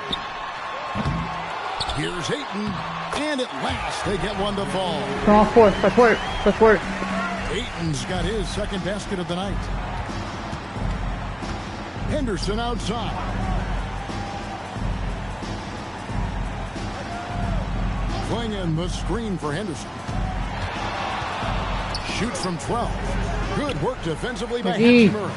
Here's Ayton. And at last, they get one to fall. Come on, fourth. Let's work. Let's work. Ayton's got his second basket of the night. Henderson outside. Klingon the screen for Henderson. Shoots from 12. Good work defensively by Hachimura.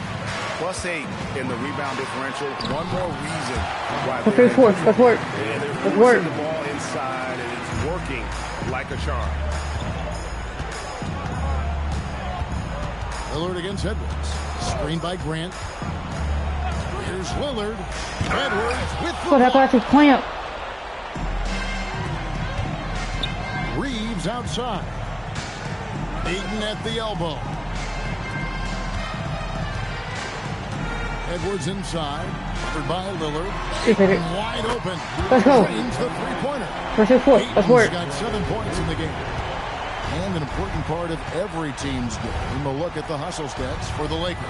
+8 in the rebound differential. One more reason why let's work. Let's work. Let's work. The ball inside, and it's working like a charm. Lillard against Edwards. Screen by Grant. Here's Lillard. Edwards with the block. Clamp. Reeves outside. Ayton at the elbow. Edwards inside. Covered by Lillard. Ayton wide open. Let's go. Drains the three-pointer. Let's work. Got 7 points in the game. And an important part of every team's game, a look at the hustle stats for the Lakers.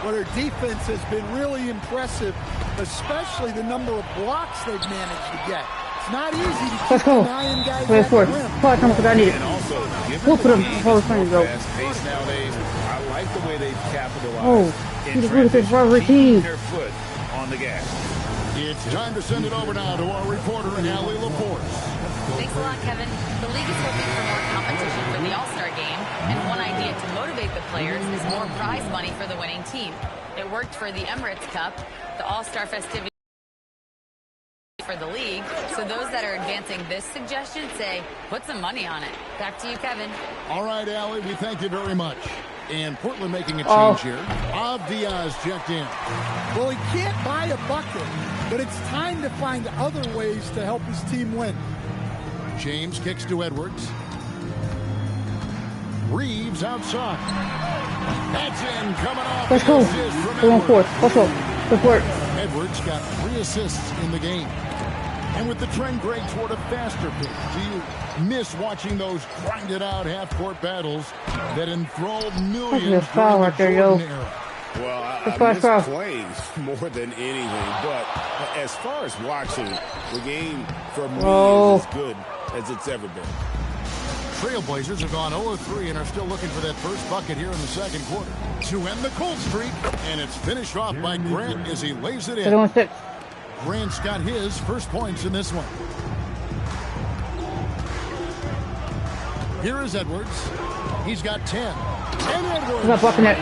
Well, their defense has been really impressive, especially the number of blocks they've managed to get. It's not easy to keep denying guys at the rim. And also, given the pace nowadays, I like the way they've capitalized in transition, keeping their foot on the gas. It's time to send it over now to our reporter, Allie Laporte. Thanks a lot, Kevin. The league is hoping for more competition for the All-Star game, and one idea to motivate the players is more prize money for the winning team. It worked for the Emirates Cup, the All-Star festivity for the league, so those that are advancing this suggestion say, put some money on it. Back to you, Kevin. All right, Allie, we thank you very much. And Portland making a change here. Diaz checked in. Well, he can't buy a bucket, but it's time to find other ways to help his team win. James kicks to Edwards. Reeves outside. That's in, coming off. Let's go. Going forth. Let's go. Let's work. Edwards got 3 assists in the game. And with the trend great toward a faster pace, do you miss watching those grinded-out half-court battles that enthralled millions during the Jordan era? Well, I miss playing more than anything, but as far as watching, the game for me is as good as it's ever been. Trailblazers have gone 0-3 and are still looking for that first bucket here in the second quarter to end the cold streak, and it's finished off by Grant as he lays it in. Grant's got his first points in this one. Here is Edwards. He's got 10. And Edwards not blocking it.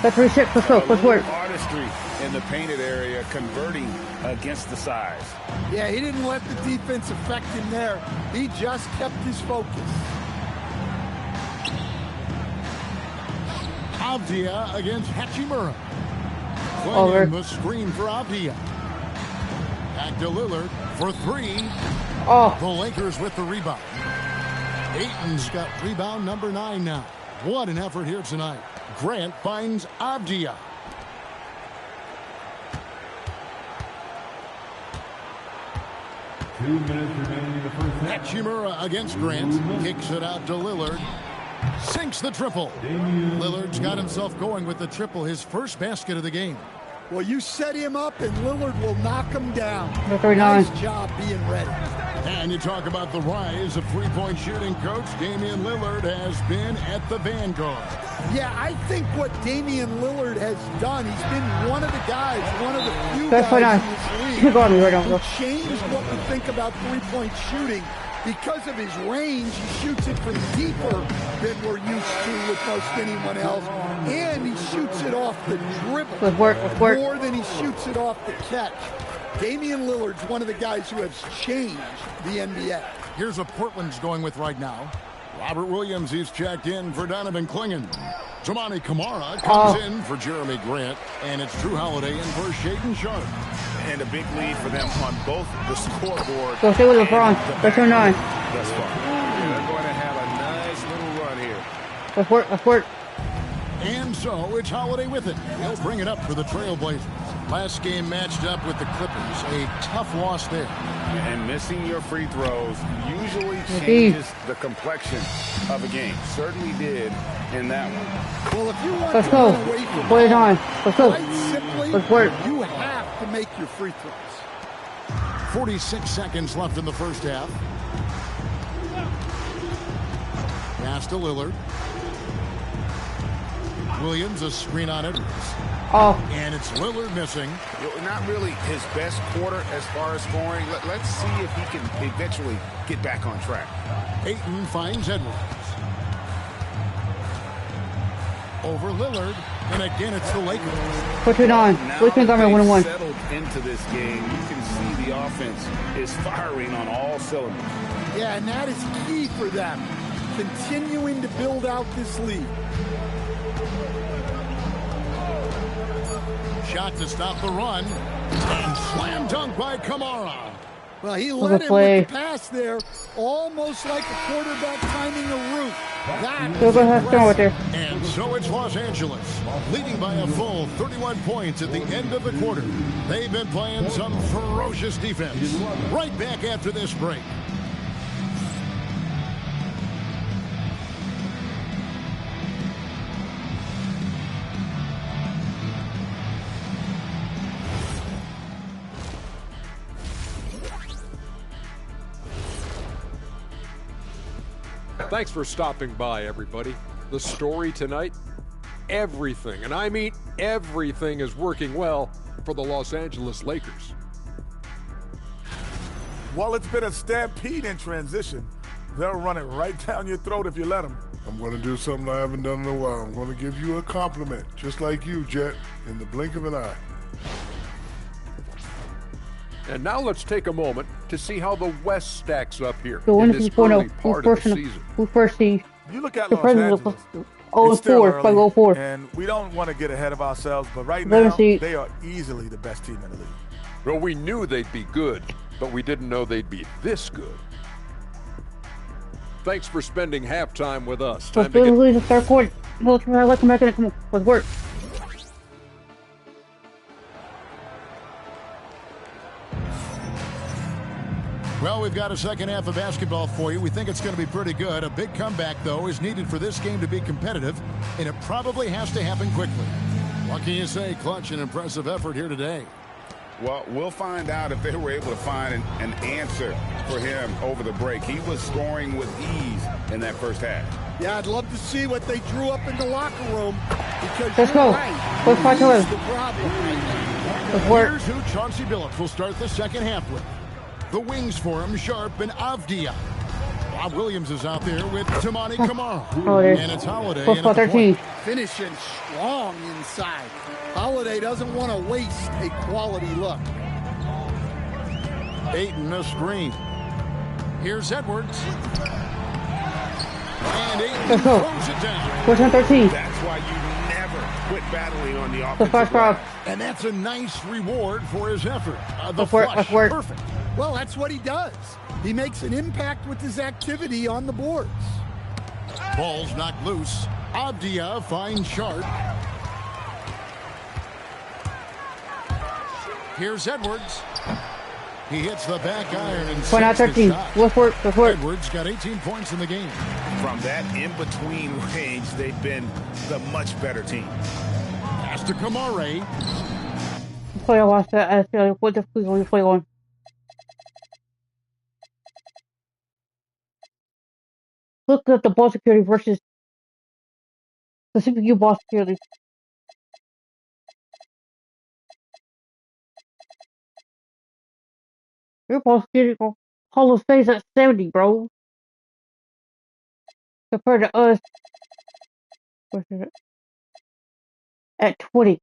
That's 3-6. Let's go. Let's work. Artistry in the painted area, converting against the size. Yeah, he didn't let the defense affect him there. He just kept his focus. Avdia against Hachimura. Playing the screen for Avdia. Back to Lillard for 3. The Lakers with the rebound. Ayton's got rebound number 9 now. What an effort here tonight. Grant finds Avdia. Hachimura against Grant. Kicks it out to Lillard. Sinks the triple. Lillard's got himself going with the triple, his first basket of the game. Well, you set him up, and Lillard will knock him down. Nice job being ready. And you talk about the rise of three-point shooting, Coach. Damian Lillard has been at the vanguard. Yeah, I think what Damian Lillard has done, he's been one of the guys, one of the few guys in this league who changed what we think about three-point shooting. Because of his range, he shoots it from deeper than we're used to with most anyone else. And he shoots it off the dribble more than he shoots it off the catch. Damian Lillard's one of the guys who has changed the NBA. Here's what Portland's going with right now. Robert Williams, he's checked in for Donovan Clingan. Toumani Camara comes in for Jeremy Grant. And it's Drew Holiday in for Shaedon Sharpe. And a big lead for them on both the scoreboard. Go stay with LeBron. Let's go 9. Thus far. They're going to have a nice little run here. Let's work. Let's work. And so it's Holiday with it. He'll bring it up for the Trailblazers. Last game matched up with the Clippers. A tough loss there. And missing your free throws usually changes the complexion of a game. Certainly did in that one. Well, if you want Let's to go. run away from Play it on. Let's go. quite simply, Let's work. You have to make your free throws. 46 seconds left in the first half. Pass to Lillard. Williams, a screen on Edwards. And it's Lillard missing. Not really his best quarter as far as scoring. Let's see if he can eventually get back on track. Ayton finds Edwards. Over Lillard. And again, it's the Lakers. Put it on. Lakers are Now 1-1. settled into this game. You can see the offense is firing on all cylinders. Yeah, and that is key for them. Continuing to build out this lead. Shot to stop the run. And slam dunk by Camara. Well, he led him with the pass there, almost like a quarterback timing a route. And so it's Los Angeles, leading by a full 31 points at the end of the quarter. They've been playing some ferocious defense. Right back after this break. Thanks for stopping by, everybody. The story tonight, everything, and I mean everything, is working well for the Los Angeles Lakers. Well, it's been a stampede in transition. They'll run it right down your throat if you let them. I'm going to do something I haven't done in a while. I'm going to give you a compliment, just like you, Jet, in the blink of an eye. And now let's take a moment to see how the West stacks up here in this early part of the season. Who first see? You look at Los Angeles. 0-4, and we don't want to get ahead of ourselves, but right now they are easily the best team in the league. Well, we knew they'd be good, but we didn't know they'd be this good. Thanks for spending halftime with us. Time to get the third quarter. Let's come back and come on. Let's work. Well, we've got a second half of basketball for you. We think it's going to be pretty good. A big comeback, though, is needed for this game to be competitive, and it probably has to happen quickly. What can you say? Clutch and impressive effort here today. Well, we'll find out if they were able to find an answer for him over the break. He was scoring with ease in that first half. Yeah, I'd love to see what they drew up in the locker room. Because let's go. Right. Let's fight to the problem right now. Here's who Chauncey Billups will start the second half with. The wings for him, Sharp and Avdia. Bob Williams is out there with Tamani Kamara. And it's Holiday in at the point. Finishing strong inside. Holiday doesn't want to waste a quality look. Ayton a screen. Here's Edwards. And Ayton throws it down. 13. That's why you never quit battling on the offensive glass. And that's a nice reward for his effort. The flush, perfect. Well, that's what he does. He makes an impact with his activity on the boards. Ball's knocked loose. Avdia finds Sharp. Here's Edwards. He hits the back iron and point out 13. Let's work. Edwards got 18 points in the game. From that in-between range, they've been the much better team. Pass to Kamara. Play I watched that. I feel like what the fuck are we playing on? Look at the ball security versus the CPU ball security. Your ball security Hall of Fame's at 70, bro. Compared to us, at 20.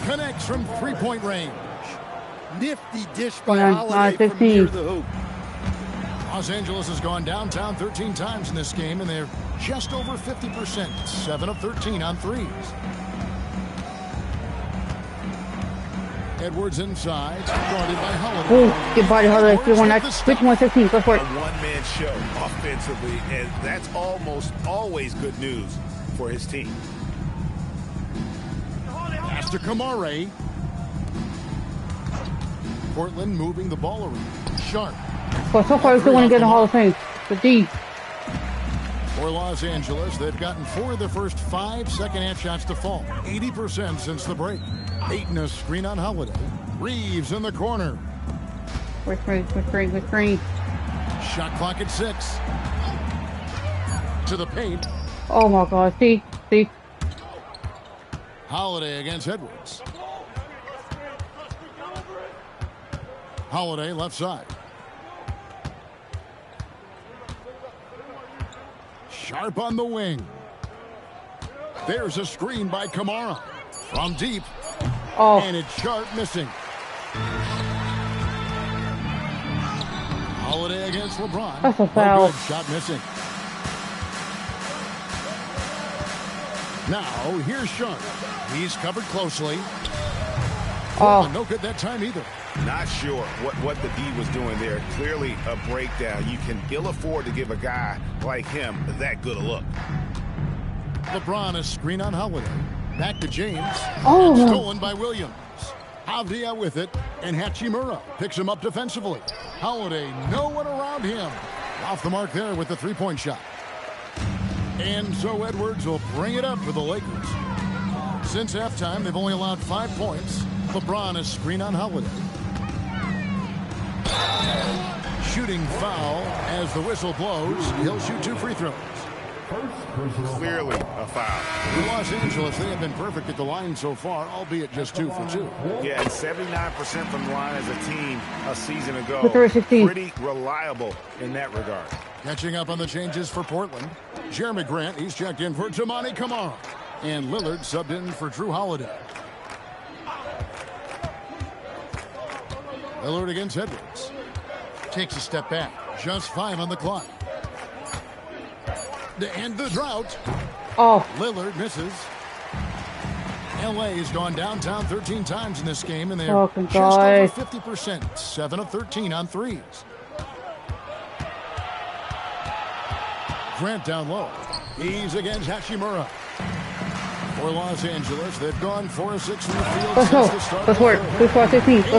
Connects from three-point range. Nifty dish by Holiday from near the hoop. Los Angeles has gone downtown 13 times in this game, and they're just over 50%. 7 of 13 on threes. Edwards inside, guarded by Holiday. Oh, good body, Holiday. 51-15. Go for it. A one-man show offensively, and that's almost always good news for his team. Pass to Kamara. Portland moving the ball around. Sharp. Well, so far, we still want to get in the Hall of Fame. The D. For Los Angeles, they've gotten 4 of their first 5 second-half shots to fall. 80% since the break. Ayton a screen on Holiday. Reeves in the corner. With screen. Shot clock at 6. To the paint. Oh my God! See. Holiday against Edwards. Holiday left side. Sharp on the wing. There's a screen by Kamara. From deep. Oh. And it's Sharp missing. Holiday against LeBron. That's a foul. No good. Shot missing. Now, here's Sharp. He's covered closely. Oh. No good that time either. Not sure what the D was doing there. Clearly a breakdown. You can ill afford to give a guy like him that good a look. LeBron a screen on Holiday. Back to James. Oh. And stolen by Williams. Avdia with it, and Hachimura picks him up defensively. Holiday, no one around him. Off the mark there with the three-point shot. And so Edwards will bring it up for the Lakers. Since halftime, they've only allowed 5 points. LeBron is screen on Holiday. shooting foul as the whistle blows. He'll shoot 2 free throws. Clearly a foul. In Los Angeles, they have been perfect at the line so far, albeit just 2 for 2. Yeah, and 79% from the line as a team a season ago. Pretty reliable in that regard. Catching up on the changes for Portland. Jeremy Grant, he's checked in for Toumani Camara. And Lillard subbed in for Drew Holiday. Lillard against Edwards. Takes a step back. Just 5 on the clock. To end the drought. Oh. Lillard misses. LA's gone downtown 13 times in this game, and they're just over 50%. 7 of 13 on threes. Grant down low. He's against Hachimura. For Los Angeles, they've gone 4 of 6 from the field since the start. Let's work. Let's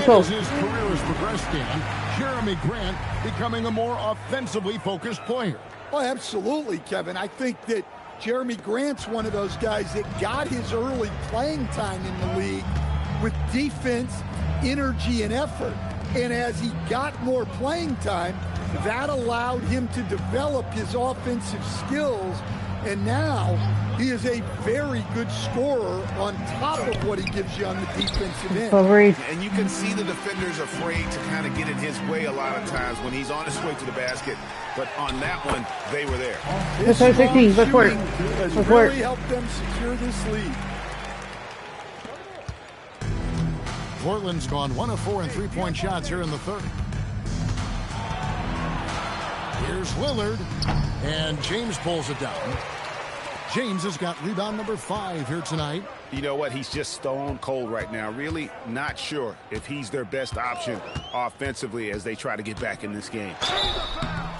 go. As his career has progressed, Dan, Jeremy Grant becoming a more offensively focused player. Oh, absolutely, Kevin. I think that Jeremy Grant's one of those guys that got his early playing time in the league with defense, energy, and effort. And as he got more playing time, that allowed him to develop his offensive skills. And now he is a very good scorer on top of what he gives you on the defensive end. And you can see the defenders afraid to kind of get in his way a lot of times when he's on his way to the basket. But on that one, they were there. His strong shooting has really helped them secure this lead. Portland's gone 1 of 4 in 3-point shots here in the third. Here's Lillard, and James pulls it down. James has got rebound number 5 here tonight. You know what? He's just stone cold right now. Really not sure if he's their best option offensively as they try to get back in this game.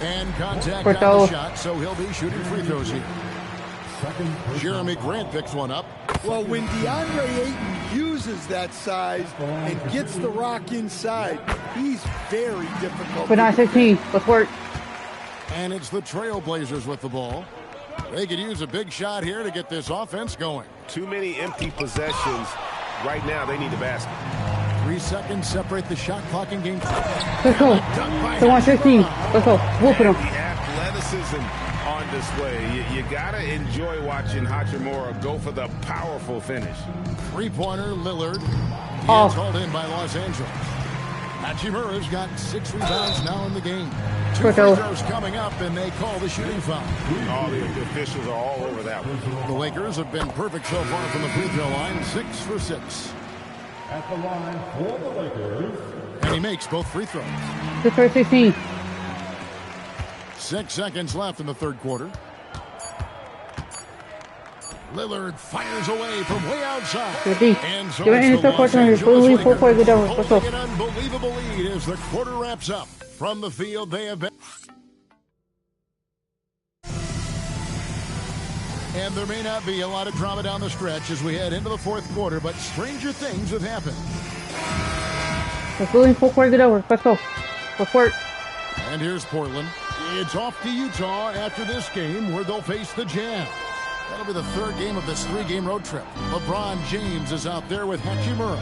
And contact on the shot, so he'll be shooting free throws here. Jeremy Grant picks one up. Well, when DeAndre Ayton uses that size and gets the rock inside, he's very difficult. But not 16. Let's work. And it's the Trailblazers with the ball. They could use a big shot here to get this offense going. Too many empty possessions. Right now, they need the basket. 3 seconds separate the shot clock in game 3. Let's go. So 116. Let's go. Whooping him. The athleticism on display. You got to enjoy watching Hachimura go for the powerful finish. 3-pointer, Lillard. He's hauled in by Los Angeles. Hachimura's got 6 rebounds now in the game. 2 free throws coming up, and they call the shooting foul. All the officials are all over that one. The Lakers have been perfect so far from the free throw line, 6 for 6. At the line for the Lakers. And he makes both free throws. 6 for 16. 6 seconds left in the third quarter. Lillard fires away from way outside. And so it's the Los Angeles Lakers holding an unbelievable lead as the quarter wraps up. From the field, they have been. And there may not be a lot of drama down the stretch as we head into the fourth quarter, but stranger things have happened. Let's go in full court, get over. Let's go. Let's work. And here's Portland. It's off to Utah after this game where they'll face the Jazz. That'll be the third game of this 3-game road trip. LeBron James is out there with Hachimura.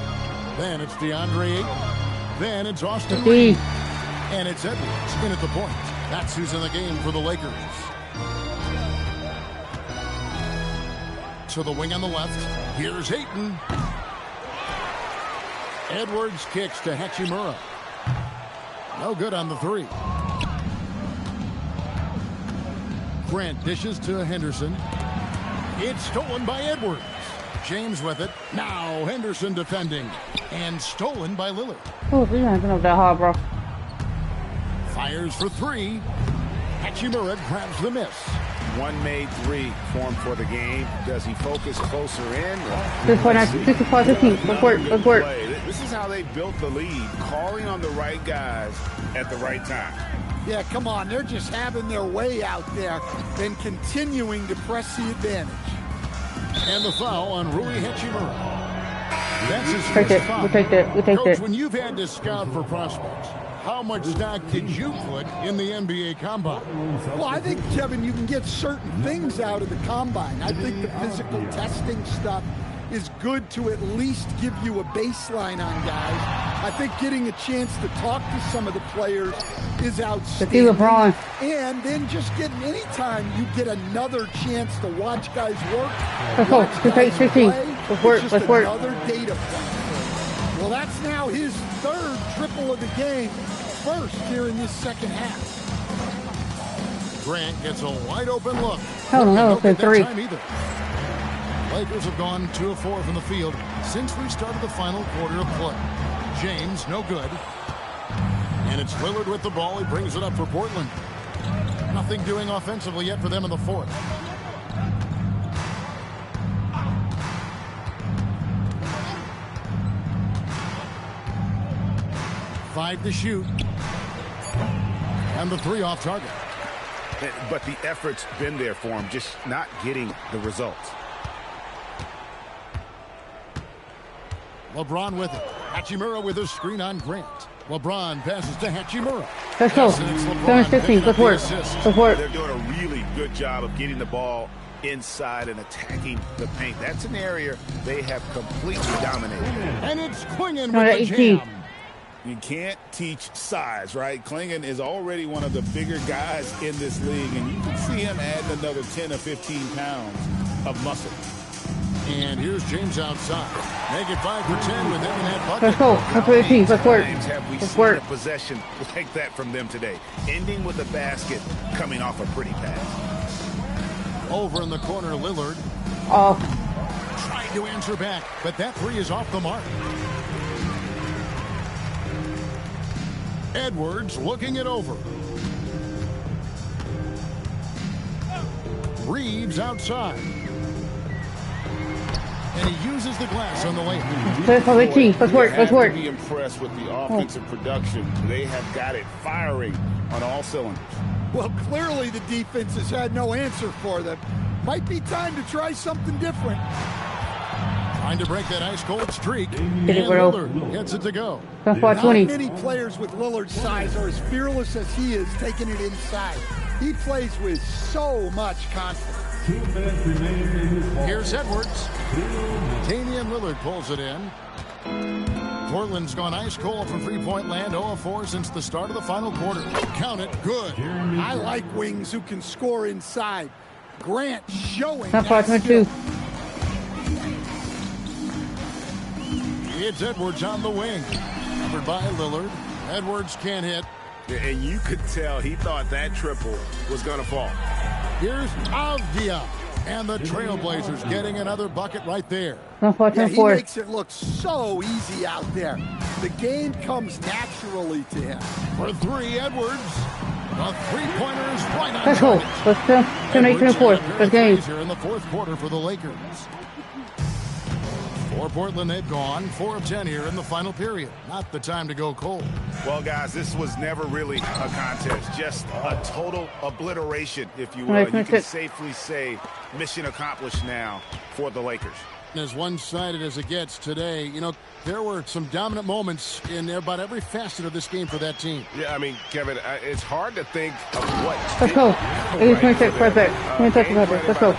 Then it's DeAndre Ayton. Then it's Austin Reeves. And it's Edwards in at the point. That's who's in the game for the Lakers. To the wing on the left. Here's Ayton. Edwards kicks to Hachimura. No good on the 3. Grant dishes to Henderson. It's stolen by Edwards. James with it. Now Henderson defending. And stolen by Lillard. Oh, we're not going to that hard, bro. Fires for 3. Hachimura grabs the miss. 1 made 3 formed for the game. Does he focus closer in? 6-4-15. Let's work. This is how they built the lead, calling on the right guys at the right time. Yeah, come on. They're just having their way out there and continuing to press the advantage. And the foul on Rui Hachimura. That's his first foul. We take that. Coach, when you've had to scout for prospects, how much stock did you put in the NBA Combine? Well, I think, Kevin, you can get certain things out of the Combine. I think the physical testing stuff is good to at least give you a baseline on guys. I think getting a chance to talk to some of the players is outstanding. LeBron. And then just getting any time you get another chance to watch guys work. Let's go. 2K16. Let's work. Another data point. Well, that's now his third triple of the game, first here in this second half. Grant gets a wide open look. Oh, no, it's 3. Lakers have gone 2 of 4 from the field since we started the final quarter of play. James, no good. And it's Lillard with the ball. He brings it up for Portland. Nothing doing offensively yet for them in the fourth. Five to shoot. And the 3 off target. But the effort's been there for him, just not getting the results. LeBron with it. Hachimura with a screen on Grant. LeBron passes to Hachimura. Let's go. 7-16. Let's work. They're doing a really good job of getting the ball inside and attacking the paint. That's an area they have completely dominated. And it's Klingon with the jam. You can't teach size, right? Klingon is already one of the bigger guys in this league, and you can see him adding another 10 or 15 pounds of muscle. And here's James outside. Make it 5 for 10 with him in that bucket. Let's go. Let's work. Have we seen a possession like that from them today? Ending with a basket, coming off a pretty pass. Over in the corner, Lillard. Off. Trying to answer back, but that 3 is off the mark. Edwards looking it over. Reeves outside. And he uses the glass on the layup. Let's work. You have to be impressed with the offensive production. They have got it firing on all cylinders. Well, clearly the defense has had no answer for them. Might be time to try something different. Trying to break that ice-cold streak. Hit it, Lillard gets it to go. Not many players with Lillard's size are as fearless as he is taking it inside. He plays with so much confidence. Here's Edwards. Damian Lillard pulls it in. Portland's gone ice cold from three-point land, 0 of 4 since the start of the final quarter. Count it, good. I like wings who can score inside. Grant showing that skill. It's Edwards on the wing. Covered by Lillard. Edwards can't hit. And you could tell he thought that triple was going to fall. Here's Avdia. And the Trailblazers getting another bucket right there. Yeah, he makes it look so easy out there. The game comes naturally to him. For 3, Edwards. The three-pointer is right on. Let's go. Let's go. 7-8-4. Let's game. Here in the fourth quarter for the Lakers. For Portland, they've gone 4 of 10 here in the final period. Not the time to go cold. Well, guys, this was never really a contest. Just a total obliteration, if you will. And you can safely say mission accomplished now for the Lakers. As one-sided as it gets today, you know, there were some dominant moments in about every facet of this game for that team. Yeah, I mean, Kevin, it's hard to think of what. Let's go. 8-26, perfect. Let's go.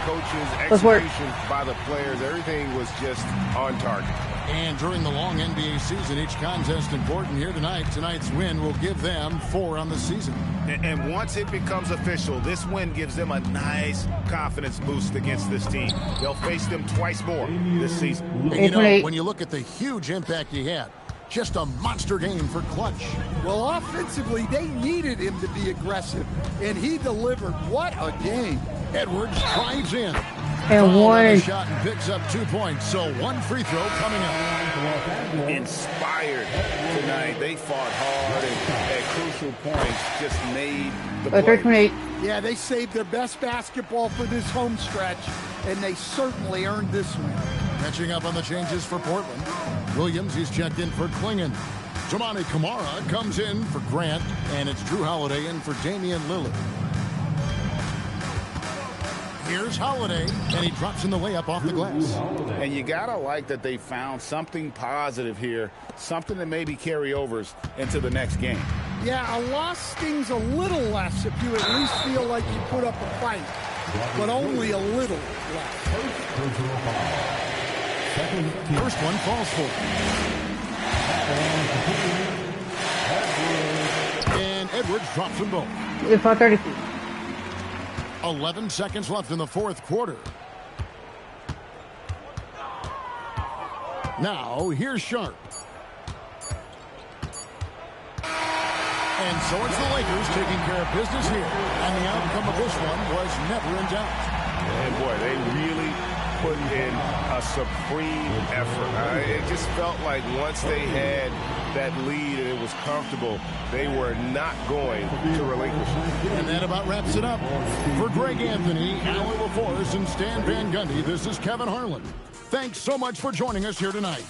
Let's work. By the players, everything was just on target. And during the long NBA season, each contest important here tonight. Tonight's win will give them 4 on the season. And once it becomes official, this win gives them a nice confidence boost against this team. They'll face them twice more this season. And you know, when you look at the huge impact he had, just a monster game for clutch. Well, offensively, they needed him to be aggressive, and he delivered. What a game. Edwards drives in. And one shot and picks up 2 points. So 1 free throw coming up. Inspired tonight. They fought hard and at crucial points just made the play. Yeah, they saved their best basketball for this home stretch, and they certainly earned this one. Catching up on the changes for Portland. Williams, he's checked in for Klingon. Toumani Camara comes in for Grant, and it's Drew Holiday in for Damian Lillard. Here's Holiday, and he drops in the layup off the glass. And you gotta like that they found something positive here, something that maybe carry overs into the next game. Yeah, a loss stings a little less if you at least feel like you put up a fight, but only a little less. First one falls for. And Edwards drops them both. It's 5:30. 11 seconds left in the fourth quarter. Now, here's Sharp. And so it's the Lakers taking care of business here. And the outcome of this one was never in doubt. And boy, they really put in a supreme effort. It just felt like once they had that lead and it was comfortable, they were not going to relinquish it. And that about wraps it up. For Greg Anthony, Alan LaForce, and Stan Van Gundy, this is Kevin Harlan. Thanks so much for joining us here tonight.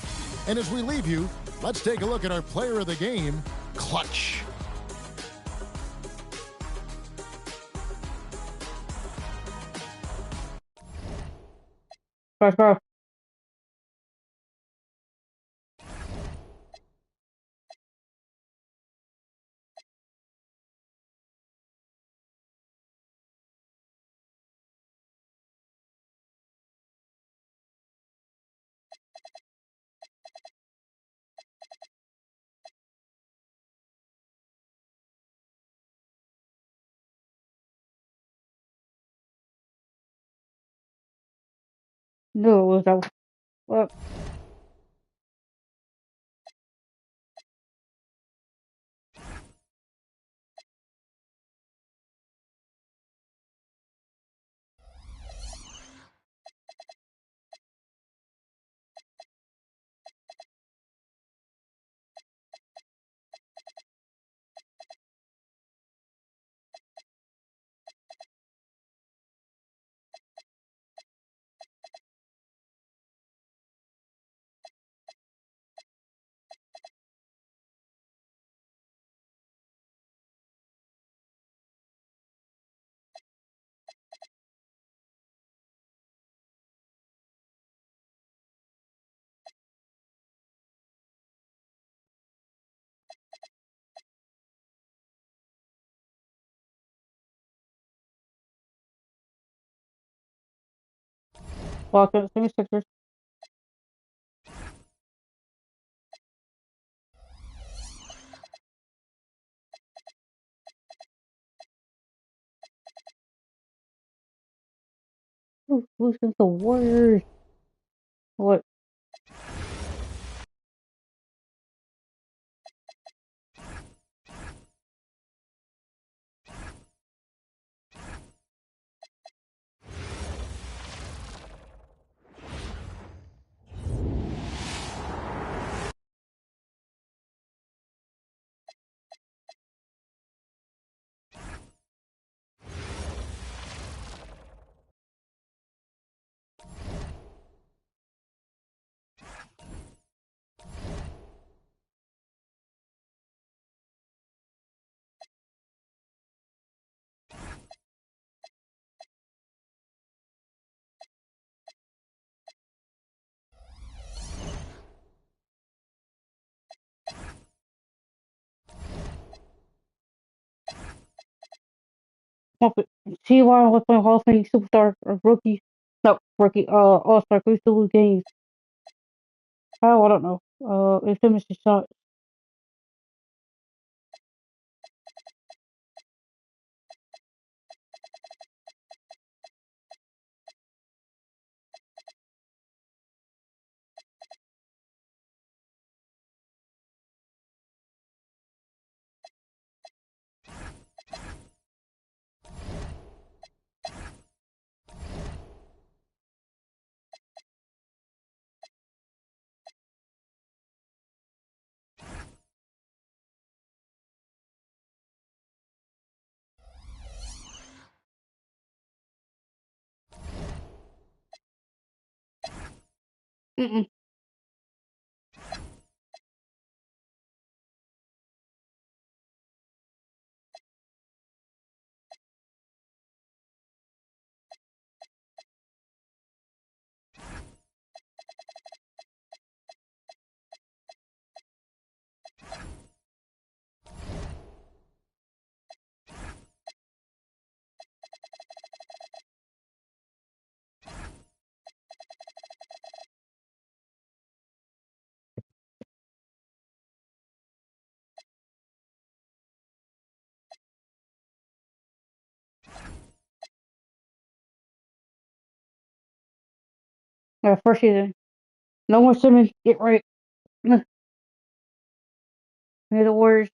And as we leave you, let's take a look at our player of the game, Clutch. First bro. No, it was that. Well, Walker, 76ers. Who's against the Warriors? What? T.Y. was playing Hall of Fame superstar or rookie. No, rookie. All-Star. We used to lose games. How? I don't know. It's finished his shot. Mm-mm. First season. No more Simmons. Get right. Near the Warriors.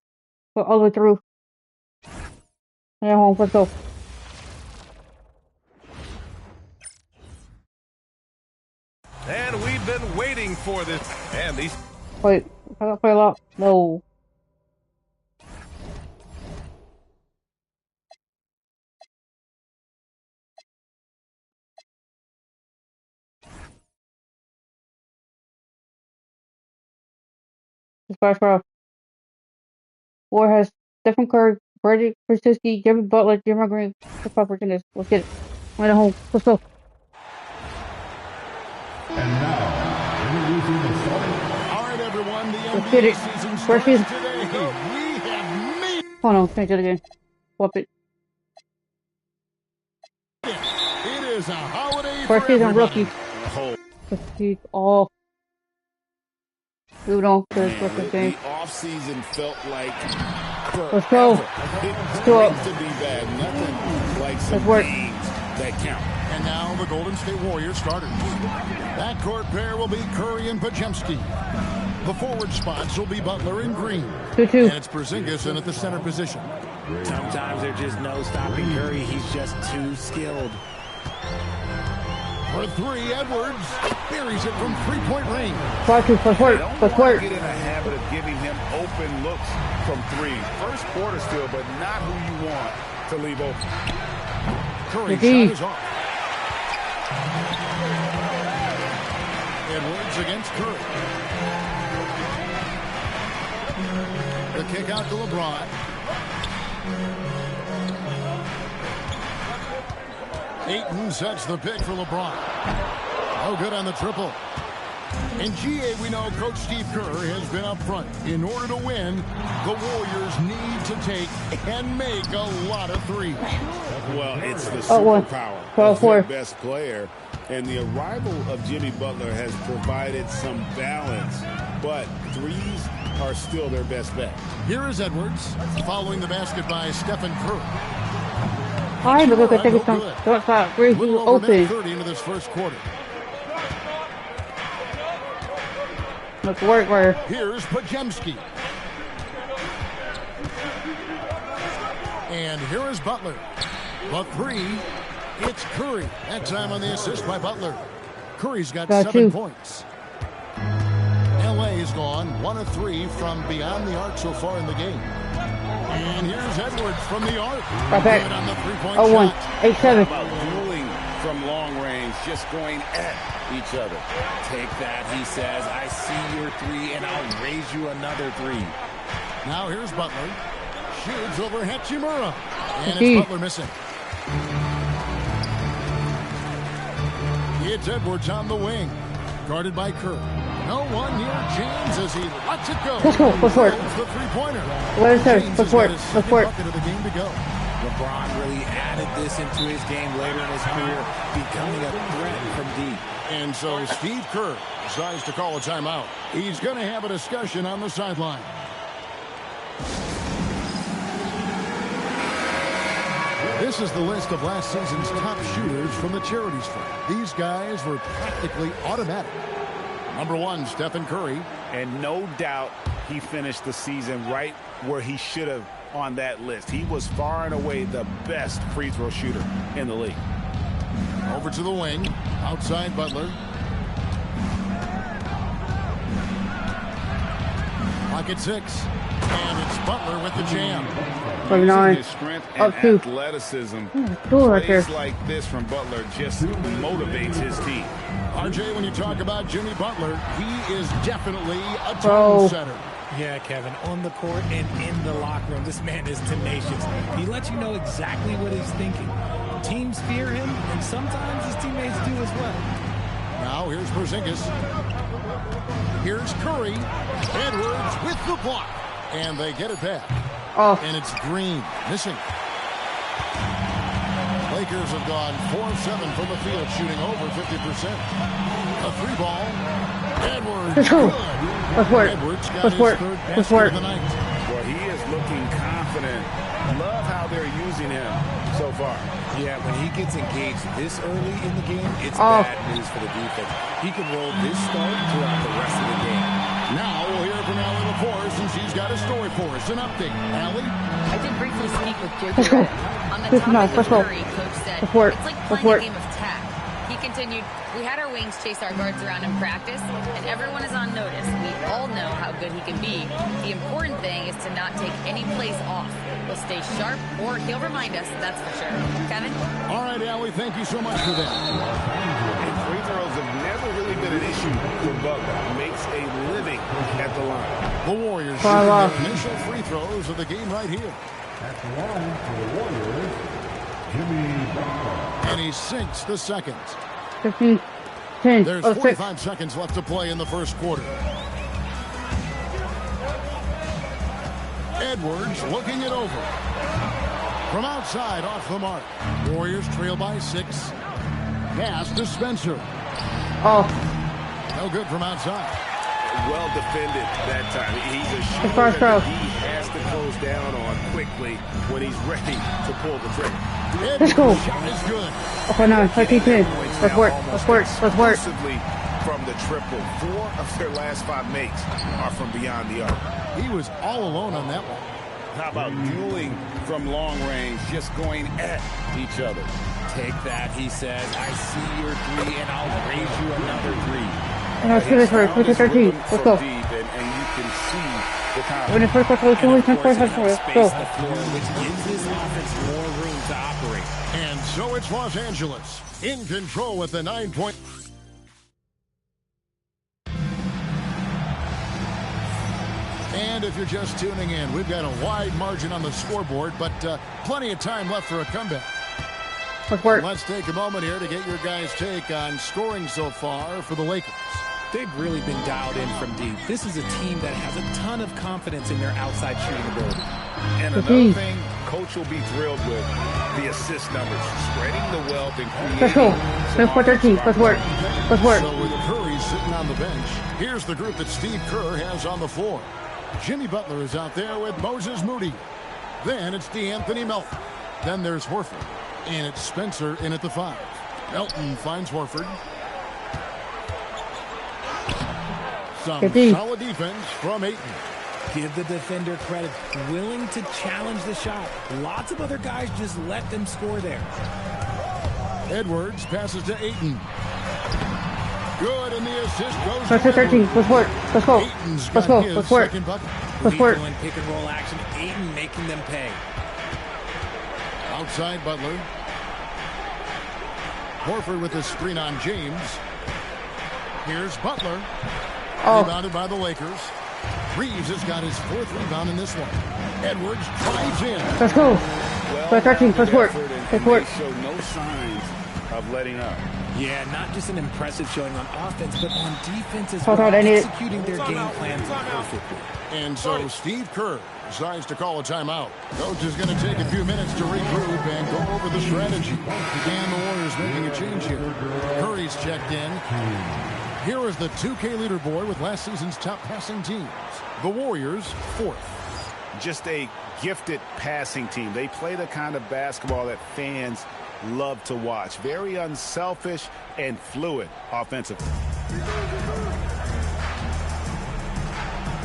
Go all the way through. And home. Let's go. And we've been waiting for this. And these. Wait. I gotta play a lot. No. This first row. War has Stephen Curry, Brady Krzyzewski, Jimmy Butler, Jimmy Green. Let's get it. Win at home. Let's go. And now, introducing the starting. All right, everyone. The Let's get it. NBA season First starts season. today. We have made Hold on. Change it again. Flip it. it is a holiday First for season everybody. rookie. He's all. Moving on to this rookie game. The offseason felt like Let's go. It's go. great to be bad. Nothing like some Let's work. games that count. And now the Golden State Warriors starters. That court pair will be Curry and Podziemski. The forward spots will be Butler and Green. 2-2. And it's Porzingis in at the center position. Sometimes there's just no stopping Curry. He's just too skilled. For three, Edwards buries it from three-point range. 5-2. Let's work. Let's work. Get in a habit of giving him open looks from three. First quarter still, but not who you want to leave open. Curry's GG. shot is off. Edwards against Curry. The kick out to LeBron. Ayton sets the pick for LeBron. No good on the triple. In GA, we know Coach Steve Kerr has been up front. In order to win, the Warriors need to take and make a lot of threes. Well, it's the one. superpower of 12-4. their best player. And the arrival of Jimmy Butler has provided some balance. But threes are still their best bet. Here is Edwards, following the basket by Stephen Curry. Hi, but look at take it some. Don't stop. Where's Little you over minute open? 30 into this first quarter. Let's work. Where? Here's Podziemski. And here is Butler. The three, it's Curry. That time on the assist by Butler. Curry's got 7 points. LA has gone 1 of 3 from beyond the arc so far in the game. And here's Edwards from the arc. Right back. Good on the three-point 0-1. shot. 8-7. Dueling from long range, just going at each other. Take that, he says. I see your three, and I'll raise you another three. Now here's Butler. Shoots over Hachimura. And it's Butler missing. It's Edwards on the wing. Guarded by Curry. No one near James as he lets it go. Let's go. Let's work. The three-pointer. Let's work. Let's work. Bucket of the game to go. LeBron really added this into his game later in his career, becoming a threat from deep. And so Steve Kerr decides to call a timeout. He's going to have a discussion on the sideline. This is the list of last season's top shooters from the Charities Fund. These guys were practically automatic. Number 1, Stephen Curry. And no doubt he finished the season right where he should have on that list. He was far and away the best free throw shooter in the league. Over to the wing. Outside Butler. Pocket 6. And it's Butler with the jam. 39. His strength Up and 2. athleticism. Plays like this from Butler just motivates his team. RJ, when you talk about Jimmy Butler, he is definitely a tone setter. Yeah, Kevin, on the court and in the locker room, this man is tenacious. He lets you know exactly what he's thinking. Teams fear him, and sometimes his teammates do as well. Now here's Porzingis. Here's Curry. Edwards with the block. And they get it back. Oh. And it's Green missing. Lakers have gone 4-7 from the field, shooting over 50%. A 3-ball. Edwards. Let's go. Let's work. Edwards got Let's work. his third Let's basket work. of the night. Well, he is looking confident. Love how they're using him. so far. Yeah, when he gets engaged this early in the game, it's bad news for the defense. He can roll this start throughout the rest of the game. Now we'll hear from Allie LaForce, and she's got a story for us. An update. Allie? I did briefly speak with JJ on the topic of Curry. Coach said it's like playing a game of tag. He continued, we had our wings chase our guards around in practice, and everyone is on notice. We all know how good he can be. The important thing is to not take any plays off. He'll stay sharp, or he'll remind us, that's for sure. Kevin? All right, Allie, thank you so much for that. And free throws have never really been an issue for Butler. Makes a living at the line. The Warriors shooting their initial free throws of the game right here. At the line for the Warriors, Jimmy Butler. And he sinks the second. 15, 10, There's 45 seconds left to play in the first quarter. Edwards looking it over. From outside, off the mark. Warriors trail by 6. Pass to Spencer. No good from outside. Well defended that time. He's a shooter that he has to close down on quickly when he's ready to pull the trigger. Let's go. Is good. Okay, now 13-10. Let's work. Let's work. Let's work. From the triple, 4 of their last 5 makes are from beyond the arc. He was all alone on that one. How about dueling from long range, just going at each other? Take that, he says. I see your 3, and I'll raise you another 3. And let's do this for 13. Let's go. And you can see the confidence. When the first quarter was 2 let's go. Which gives this offense more room to operate. And so it's Los Angeles in control with the 9-point. And if you're just tuning in, we've got a wide margin on the scoreboard, but plenty of time left for a comeback. Let's take a moment here to get your guys' take on scoring so far for the Lakers. They've really been dialed in from deep. This is a team that has a ton of confidence in their outside shooting ability. And another thing Coach will be thrilled with, the assist numbers, spreading the wealth and creating. Let's go. Let's work 13. Let's work. Let's work. So with Curry sitting on the bench, here's the group that Steve Kerr has on the floor. Jimmy Butler is out there with Moses Moody. Then it's DeAnthony Melton. Then there's Horford. And it's Spencer in at the 5. Melton finds Horford. Some solid defense from Ayton. Give the defender credit. Willing to challenge the shot. Lots of other guys just let them score there. Edwards passes to Ayton. Good, and the assist goes to 13. Let's work. Let's go. Let's go. Let's work. Let's work. In pick and roll action. Ayton making them pay. Outside Butler. Horford with the screen on James. Here's Butler. Rebounded by the Lakers. Reeves has got his 4th rebound in this one. Edwards drives in. Let's go. Well, 13. Let's work. Let's work. Show no signs of letting up. Yeah, not just an impressive showing on offense, but on defense as well, executing their game plans perfectly. And so Steve Kerr decides to call a timeout. Coach is going to take a few minutes to regroup and go over the strategy. Again, the Warriors making a change here. Curry's checked in. Here is the 2K leaderboard with last season's top passing teams. The Warriors, 4th. Just a gifted passing team. They play the kind of basketball that fans love to watch. Very unselfish and fluid offensively.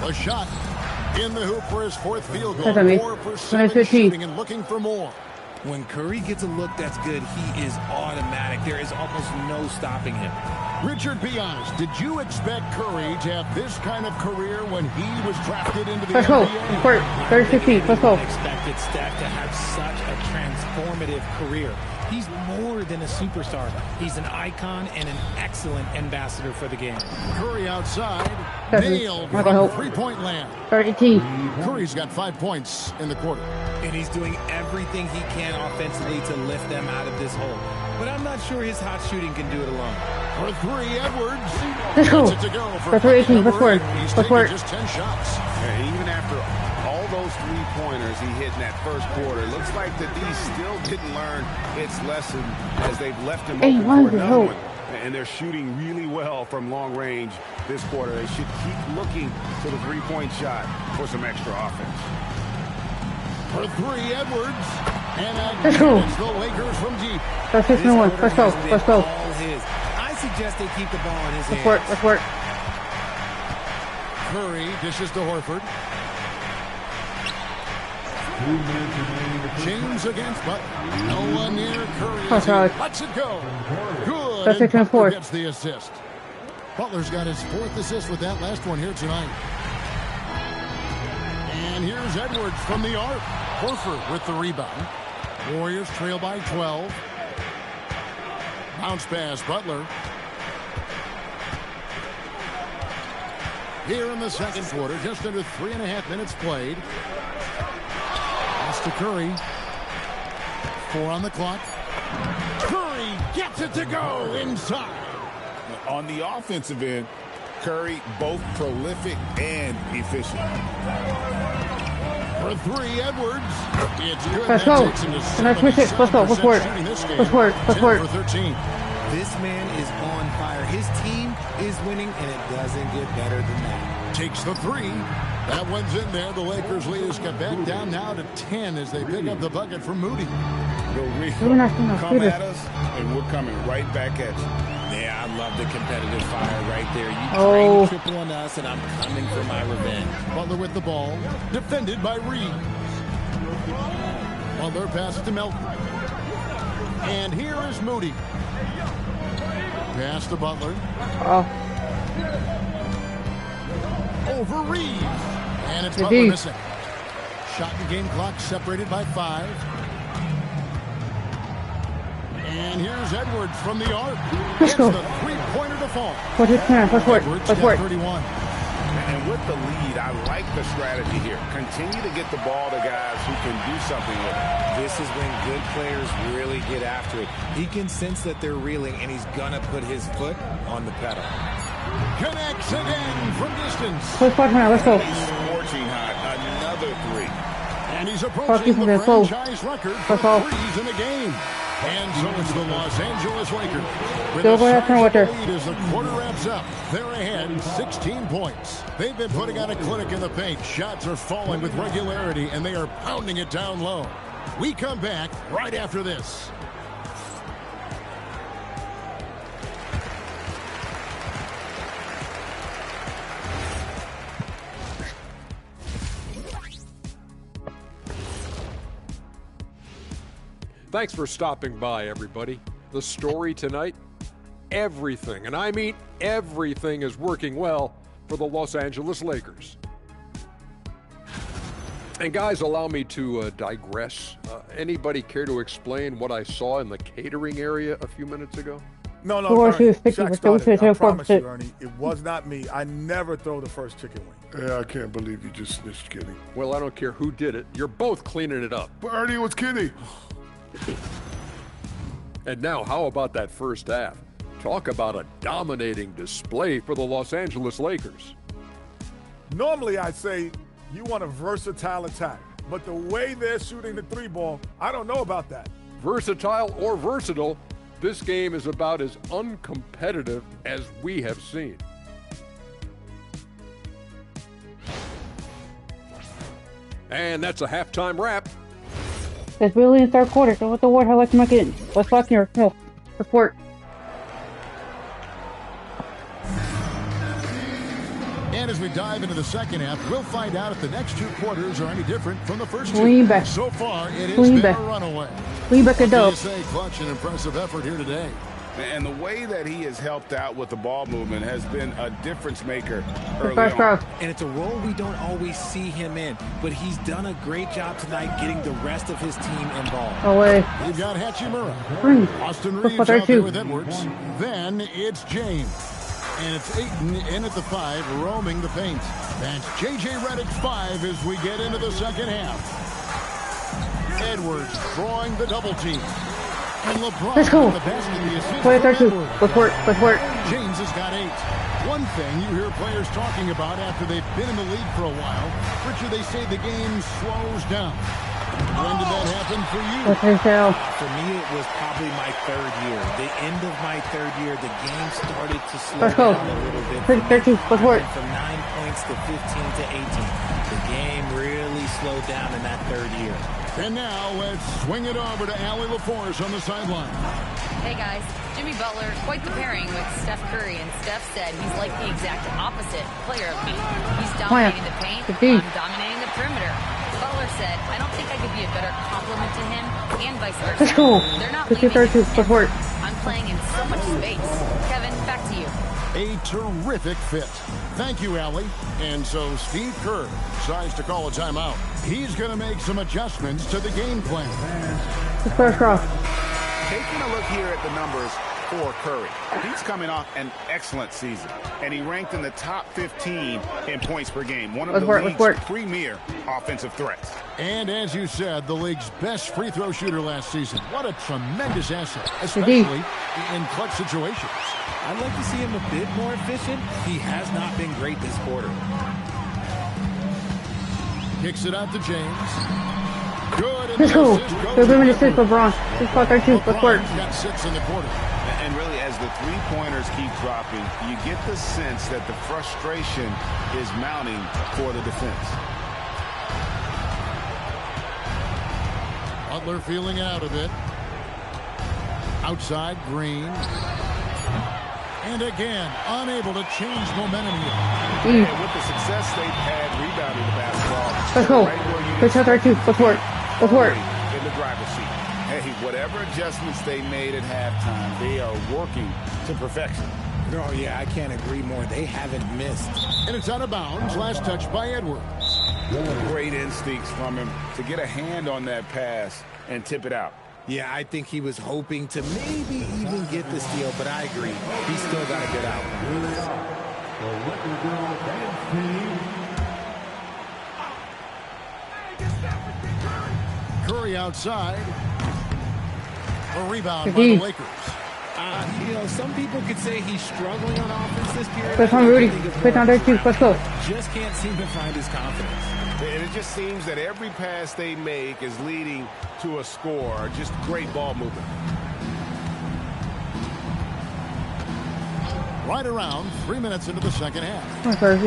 A shot in the hoop for his 4th field goal. 4% shooting and looking for more. When Curry gets a look that's good, he is automatic. There is almost no stopping him. Richard, be honest. Did you expect Curry to have this kind of career when he was drafted into the NBA? Let's go. 30-15. Let's go. Expected Steph to have such a transformative career. He's more than a superstar. He's an icon and an excellent ambassador for the game. Curry outside. Nailed from three-point land. 18. Curry's got 5 points in the quarter. And he's doing everything he can offensively to lift them out of this hole. But I'm not sure his hot shooting can do it alone. For 3, Edwards. Let's go. For 18. Let's work. Let's work. Just 10 shots. And even after all those 3-pointers he hit in that first quarter, looks like the D still didn't learn its lesson as they've left him open for another one. And they're shooting really well from long range this quarter. They should keep looking to the 3-point shot for some extra offense. For 3, Edwards. Let's go. The Lakers from deep. That's 6-1. Let's go. Let's go. I suggest they keep the ball in his hands. Let's work. Let's work. Curry dishes to Horford. James against Butler. No one near Curry. Lets it go. Good. That's 6-4. Gets the assist. Butler's got his 4th assist with that last one here tonight. And here's Edwards from the arc. Horford with the rebound. Warriors trail by 12. Bounce pass, Butler. Here in the second quarter, just under 3.5 minutes played. Pass to Curry. 4 on the clock. Curry gets it to go inside. On the offensive end, Curry both prolific and efficient. For 3, Edwards. It's good. Let's go. Let's push it. Let's go. Let's work. Let's work. Let's work. This man is on fire. His team is winning, and it doesn't get better than that. Takes the 3. That one's in there. The Lakers lead is got back down now to 10 as they pick up the bucket from Moody. Come at us, and we're coming right back at you. Yeah, I love the competitive fire right there. You drain triple on us, and I'm coming for my revenge. Butler with the ball. Defended by Reed. Butler passes to Melton. And here is Moody. Pass to Butler. Over Reed. And it's Butler missing. Shot and game clock separated by 5. And here's Edwards from the arc. Let's go. The 3-pointer to fall. Let's work. Let's work. 31. And with the lead, I like the strategy here. Continue to get the ball to guys who can do something with it. This is when good players really get after it. He can sense that they're reeling, and he's going to put his foot on the pedal. Connects again from distance. Let's go. Scorching hot. Another 3. And he's approaching the franchise record for threes in a game. And so it's the Los Angeles Lakers. With a lead as the quarter wraps up. They're ahead 16 points. They've been putting on a clinic in the paint. Shots are falling with regularity, and they are pounding it down low. We come back right after this. Thanks for stopping by, everybody. The story tonight, everything, and I mean everything, is working well for the Los Angeles Lakers. And guys, allow me to digress. Anybody care to explain what I saw in the catering area a few minutes ago? No, Ernie, Shaq started. I promise you, Ernie, it was not me. I never throw the first chicken wing. Yeah, I can't believe you just snitched, Kenny. Well, I don't care who did it. You're both cleaning it up. But Ernie, it was Kenny. And now, how about that first half? Talk about a dominating display for the Los Angeles Lakers. Normally, I say you want a versatile attack, but the way they're shooting the 3-ball, I don't know about that. Versatile or versatile, this game is about as uncompetitive as we have seen. And that's a halftime wrap. It's really in third quarter, so what the word I like to make it. Let's fuck here. No. Report. And as we dive into the second half, we'll find out if the next 2 quarters are any different from the first 2. Lean back. So far, it has Lean been back. a runaway. Lean back a dub. Clutch and impressive effort here today. And the way that he has helped out with the ball movement has been a difference maker early on. And it's a role we don't always see him in, but he's done a great job tonight getting the rest of his team involved. Away. We've got Hachimura. 3. Austin Reeves out there with Edwards. Then it's James. And it's Ayton in at the 5, roaming the paint. That's J.J. Redick's 5 as we get into the second half. Edwards drawing the double team. And LeBron let's go. The basket, Play 32. Let's work. Let's work. James has got 8. One thing you hear players talking about after they've been in the league for a while, Richard, they say the game slows down. When did that happen for you? For me, it was probably my third year. The end of my third year, the game started to slow down a little bit. From 9 points to 15 to 18. The game really slowed down in that third year. And now let's swing it over to Allie LaForce on the sideline. Hey guys, Jimmy Butler, quite the pairing with Steph Curry, and Steph said he's like the exact opposite player of me. He's dominating the paint, I'm dominating the perimeter. Butler said, I don't think I could be a better compliment to him, and vice versa. Let's go. They're not leaving. I'm playing in so much space. Kevin, back to you. A terrific fit. Thank you, Allie. And so Steve Kerr decides to call a timeout. He's going to make some adjustments to the game plan. Taking a look here at the numbers for Curry. He's coming off an excellent season, and he ranked in the top 15 in points per game. One of the league's premier offensive threats. And as you said, the league's best free throw shooter last season. What a tremendous asset, especially in clutch situations. I'd like to see him a bit more efficient. He has not been great this quarter. Kicks it out to James. Good. Let's go. They're going to sit LeBron. 6-4-13. Let's work. Got 6 in the quarter. And really, as the three-pointers keep dropping, you get the sense that the frustration is mounting for the defense. Butler feeling out of it. Outside, Green. And again, unable to change momentum here. And with the success they've had rebounding the basketball. Let's go. Let's have our two. Let's work. Let's work. In the driver's seat. Hey, whatever adjustments they made at halftime, they are working to perfection. Oh, yeah, I can't agree more. They haven't missed. And it's out of bounds. Last touch by Edwards. Great instincts from him to get a hand on that pass and tip it out. Yeah, I think he was hoping to maybe even get the steal, but I agree. He's still got a good outcome. Curry outside. A rebound by the Lakers. You know, some people could say he's struggling on offense this period. Let's on Rudy. Put on there too. Let's go. Just can't seem to find his confidence. And it just seems that every pass they make is leading to a score. Just great ball movement. Right around 3 minutes into the second half.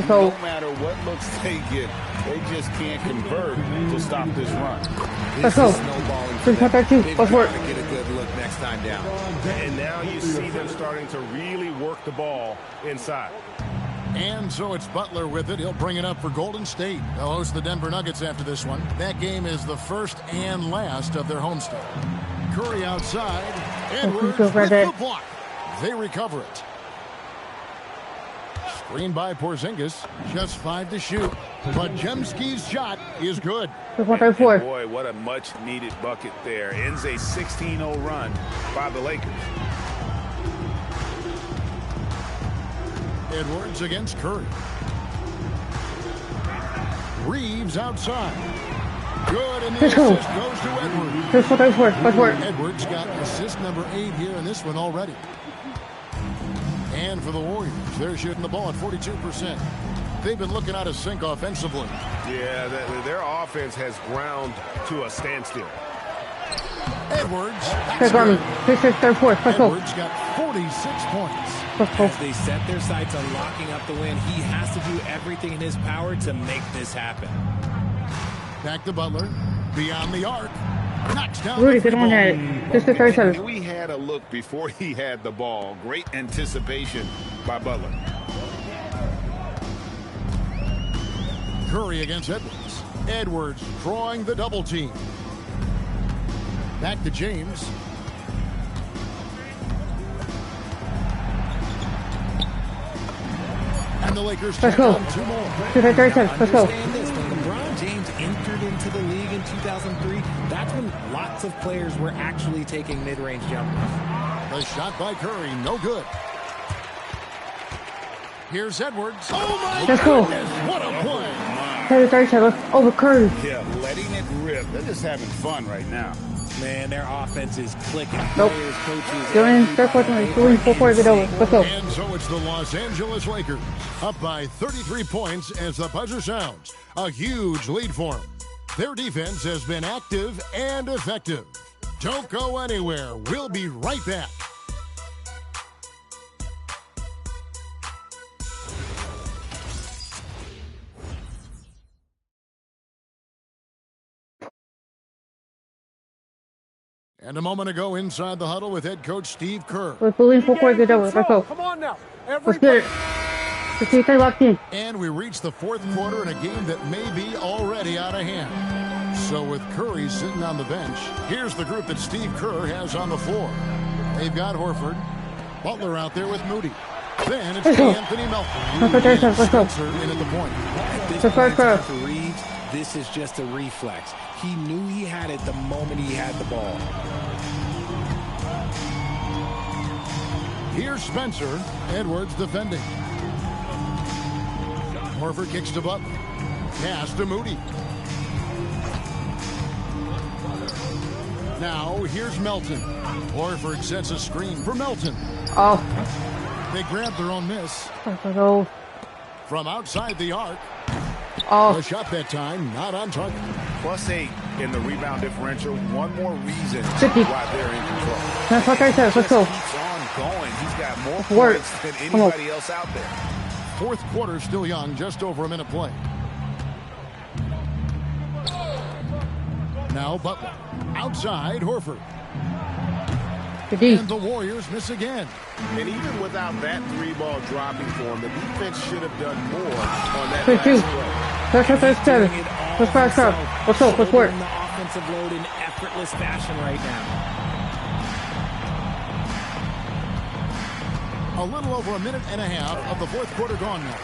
No matter what looks they get, they just can't convert to stop this run. Let's go. They've got to get a good look next time down. And now you see them starting to really work the ball inside. And so it's Butler with it. He'll bring it up for Golden State. They'll host the Denver Nuggets after this one. That game is the first and last of their homestand. Curry outside. Edwards with the block. They recover it. Screen by Porzingis. Just 5 to shoot. But Jemski's shot is good. Boy, what a much-needed bucket there. Ends a 16-0 run by the Lakers. Edwards against Curry. Reeves outside. Good, and the assist goes to Edwards. Edwards got assist number 8 here in this one already. And for the Warriors, they're shooting the ball at 42%. They've been looking out of sync offensively. Yeah, their offense has ground to a standstill. Edwards. Edwards got 46 points. As they set their sights on locking up the win, he has to do everything in his power to make this happen. Back to Butler. Beyond the arc. Knocks down Rudy, good on that. Just the 37. We had a look before he had the ball. Great anticipation by Butler. Curry against Edwards. Edwards drawing the double team. Back to James. And the Lakers Let's go. 2 more. Let's go. When LeBron James entered into the league in 2003, that's when lots of players were actually taking mid-range jumpers. The shot by Curry, no good. Here's Edwards. Oh my Let's go. goodness, what a play. Over Curry. Yeah, letting it rip. They're just having fun right now. Man, their offense is clicking. Nope. Players, coaches, Doing 4 get over. Let's go. And so it's the Los Angeles Lakers up by 33 points as the buzzer sounds. A huge lead for them. Their defense has been active and effective. Don't go anywhere. We'll be right back. And a moment ago, inside the huddle with head coach Steve Kerr. Let's believe before we get over. Let's go. Come on now. Let's get it. Let's see if they locked in. And we reach the fourth quarter in a game that may be already out of hand. So with Curry sitting on the bench, here's the group that Steve Kerr has on the floor. They've got Horford, Butler out there with Moody. Then it's Anthony Melton. Let's go. In at the point. At this point in time for Reeves, this is just a reflex. He knew he had it the moment he had the ball. Here's Spencer. Edwards defending. Horford kicks to Butler. Pass to Moody. Now here's Melton. Horford sets a screen for Melton. Oh. They grab their own miss. From outside the arc. Oh. The shot that time, not on target. +8 in the rebound differential. One more reason 50. why they're in control. That's what I said. Let's go. Keeps on going. He's got more points than anybody else out there. Fourth quarter still young, just over a minute play. Now Butler. Outside, Horford. And the Warriors miss again. And even without that three-ball dropping for him, the defense should have done more on that last play. Let's go. Let's work. The offensive load in effortless fashion right now. A little over a minute and a half of the fourth quarter gone now.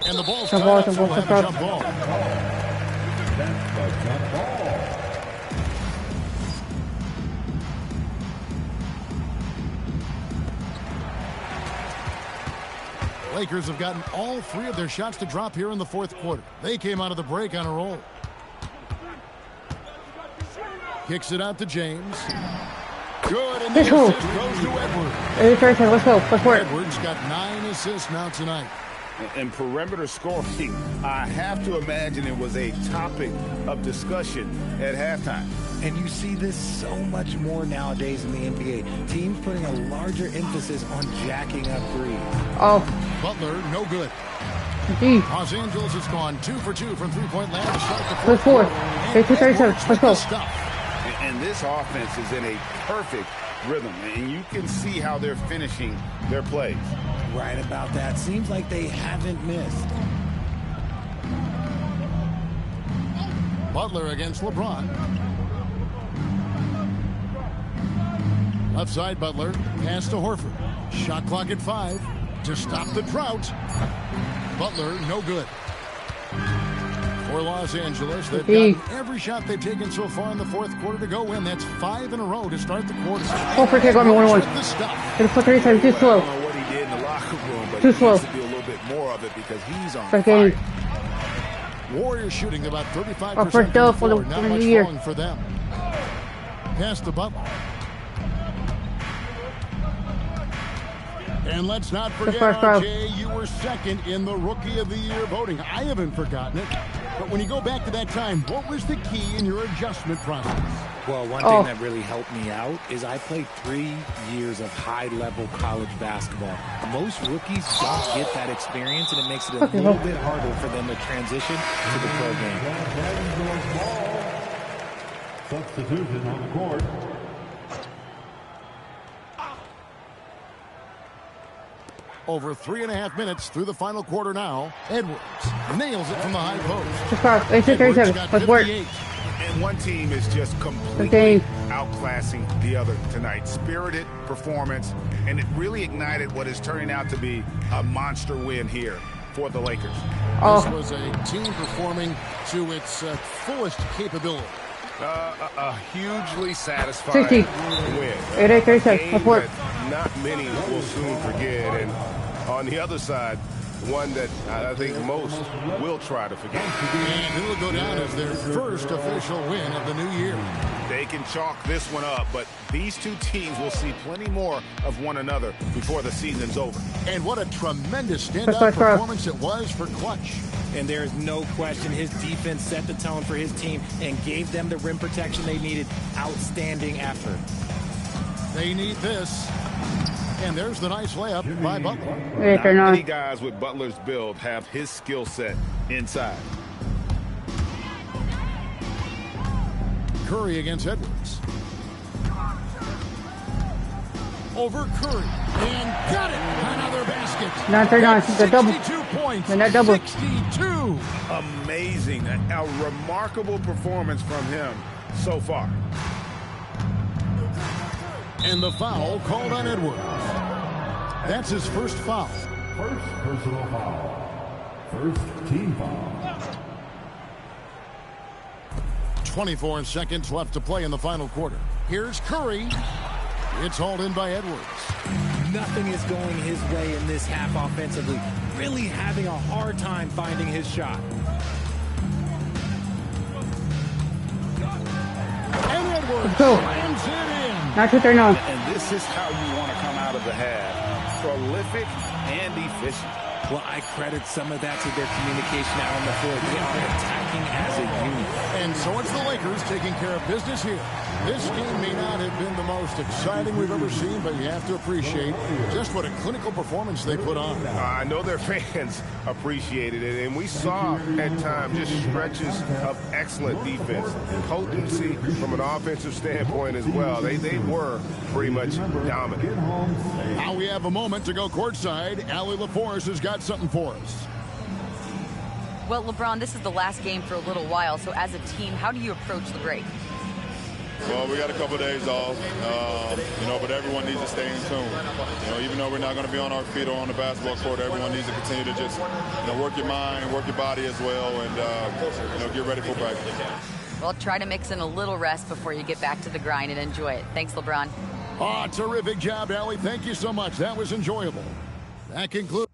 And the ball's jump ball. Lakers have gotten all three of their shots to drop here in the fourth quarter. They came out of the break on a roll. Kicks it out to James. Good, and the assist goes to Edwards. Let's go. Let's work. Edwards got 9 assists now tonight. And perimeter scoring, I have to imagine it was a topic of discussion at halftime. And you see this so much more nowadays in the NBA. Teams putting a larger emphasis on jacking up threes. Oh. Butler, no good. Los Angeles has gone 2 for 2 from three-point land to start the fourth quarter. Let's go. And this offense is in a perfect rhythm, and you can see how they're finishing their plays. Right about that. Seems like they haven't missed. Butler against LeBron. Left side, Butler. Pass to Horford. Shot clock at 5 to stop the drought. Butler, no good. For Los Angeles, they've gotten every shot they've taken so far in the fourth quarter to go in. That's 5 in a row to start the quarter. Horford can't go me 1-1. It'll put 3 times too slow. I don't know what he did in the locker room, but too he slow. needs to do a little bit more of it because he's on fire. Warriors shooting about 35% Our first dub for the not much year. wrong for them. Pass to Butler. And let's not forget, RJ, you were second in the Rookie of the Year voting. I haven't forgotten it. But when you go back to that time, what was the key in your adjustment process? Well, one thing that really helped me out is I played 3 years of high-level college basketball. Most rookies don't get that experience, and it makes it a little bit harder for them to transition to the pro game. Substitution on the court. Over 3.5 minutes through the final quarter now. Edwards nails it from the high post. Let's work. And one team is just completely outclassing the other tonight. Spirited performance, and it really ignited what is turning out to be a monster win here for the Lakers. This was a team performing to its fullest capability. A hugely satisfying win. A game that not many will soon forget. And on the other side, one that I think most will try to forget. And it'll go down as their first official win of the new year. They can chalk this one up, but these two teams will see plenty more of one another before the season's over. And what a tremendous standout performance it was for Clutch. And there is no question his defense set the tone for his team and gave them the rim protection they needed. Outstanding effort. They need this. And there's the nice layup by Butler. Not many guys with Butler's build have his skill set inside. Curry against Edwards. Over Curry. And got it. Another basket. 9-3-9. The double. 62 points. And that double. 62. Amazing. A remarkable performance from him so far. And the foul called on Edwards. That's his first foul. First personal foul. First team foul. 24 seconds left to play in the final quarter. Here's Curry. It's hauled in by Edwards. Nothing is going his way in this half offensively. Really having a hard time finding his shot. And Edwards slams it in. 9-2-3-9. And this is how you want to come out of the half. Prolific and efficient. Well, I credit some of that to their communication out on the floor. They are attacking as a unit. And so it's the Lakers taking care of business here. This game may not have been the most exciting we've ever seen, but you have to appreciate just what a clinical performance they put on. I know their fans appreciated it, and we saw at times just stretches of excellent defense, potency from an offensive standpoint as well. They were pretty much dominant. Now we have a moment to go courtside. Allie LaForce has got something for us. Well, LeBron, this is the last game for a little while, so as a team, how do you approach the break? Well, we got a couple of days off, but everyone needs to stay in tune. Even though we're not going to be on our feet or on the basketball court, everyone needs to continue to just, work your mind and work your body as well, and get ready for practice. Well, try to mix in a little rest before you get back to the grind and enjoy it. Thanks, LeBron. Terrific job, Allie. Thank you so much. That was enjoyable. That concludes.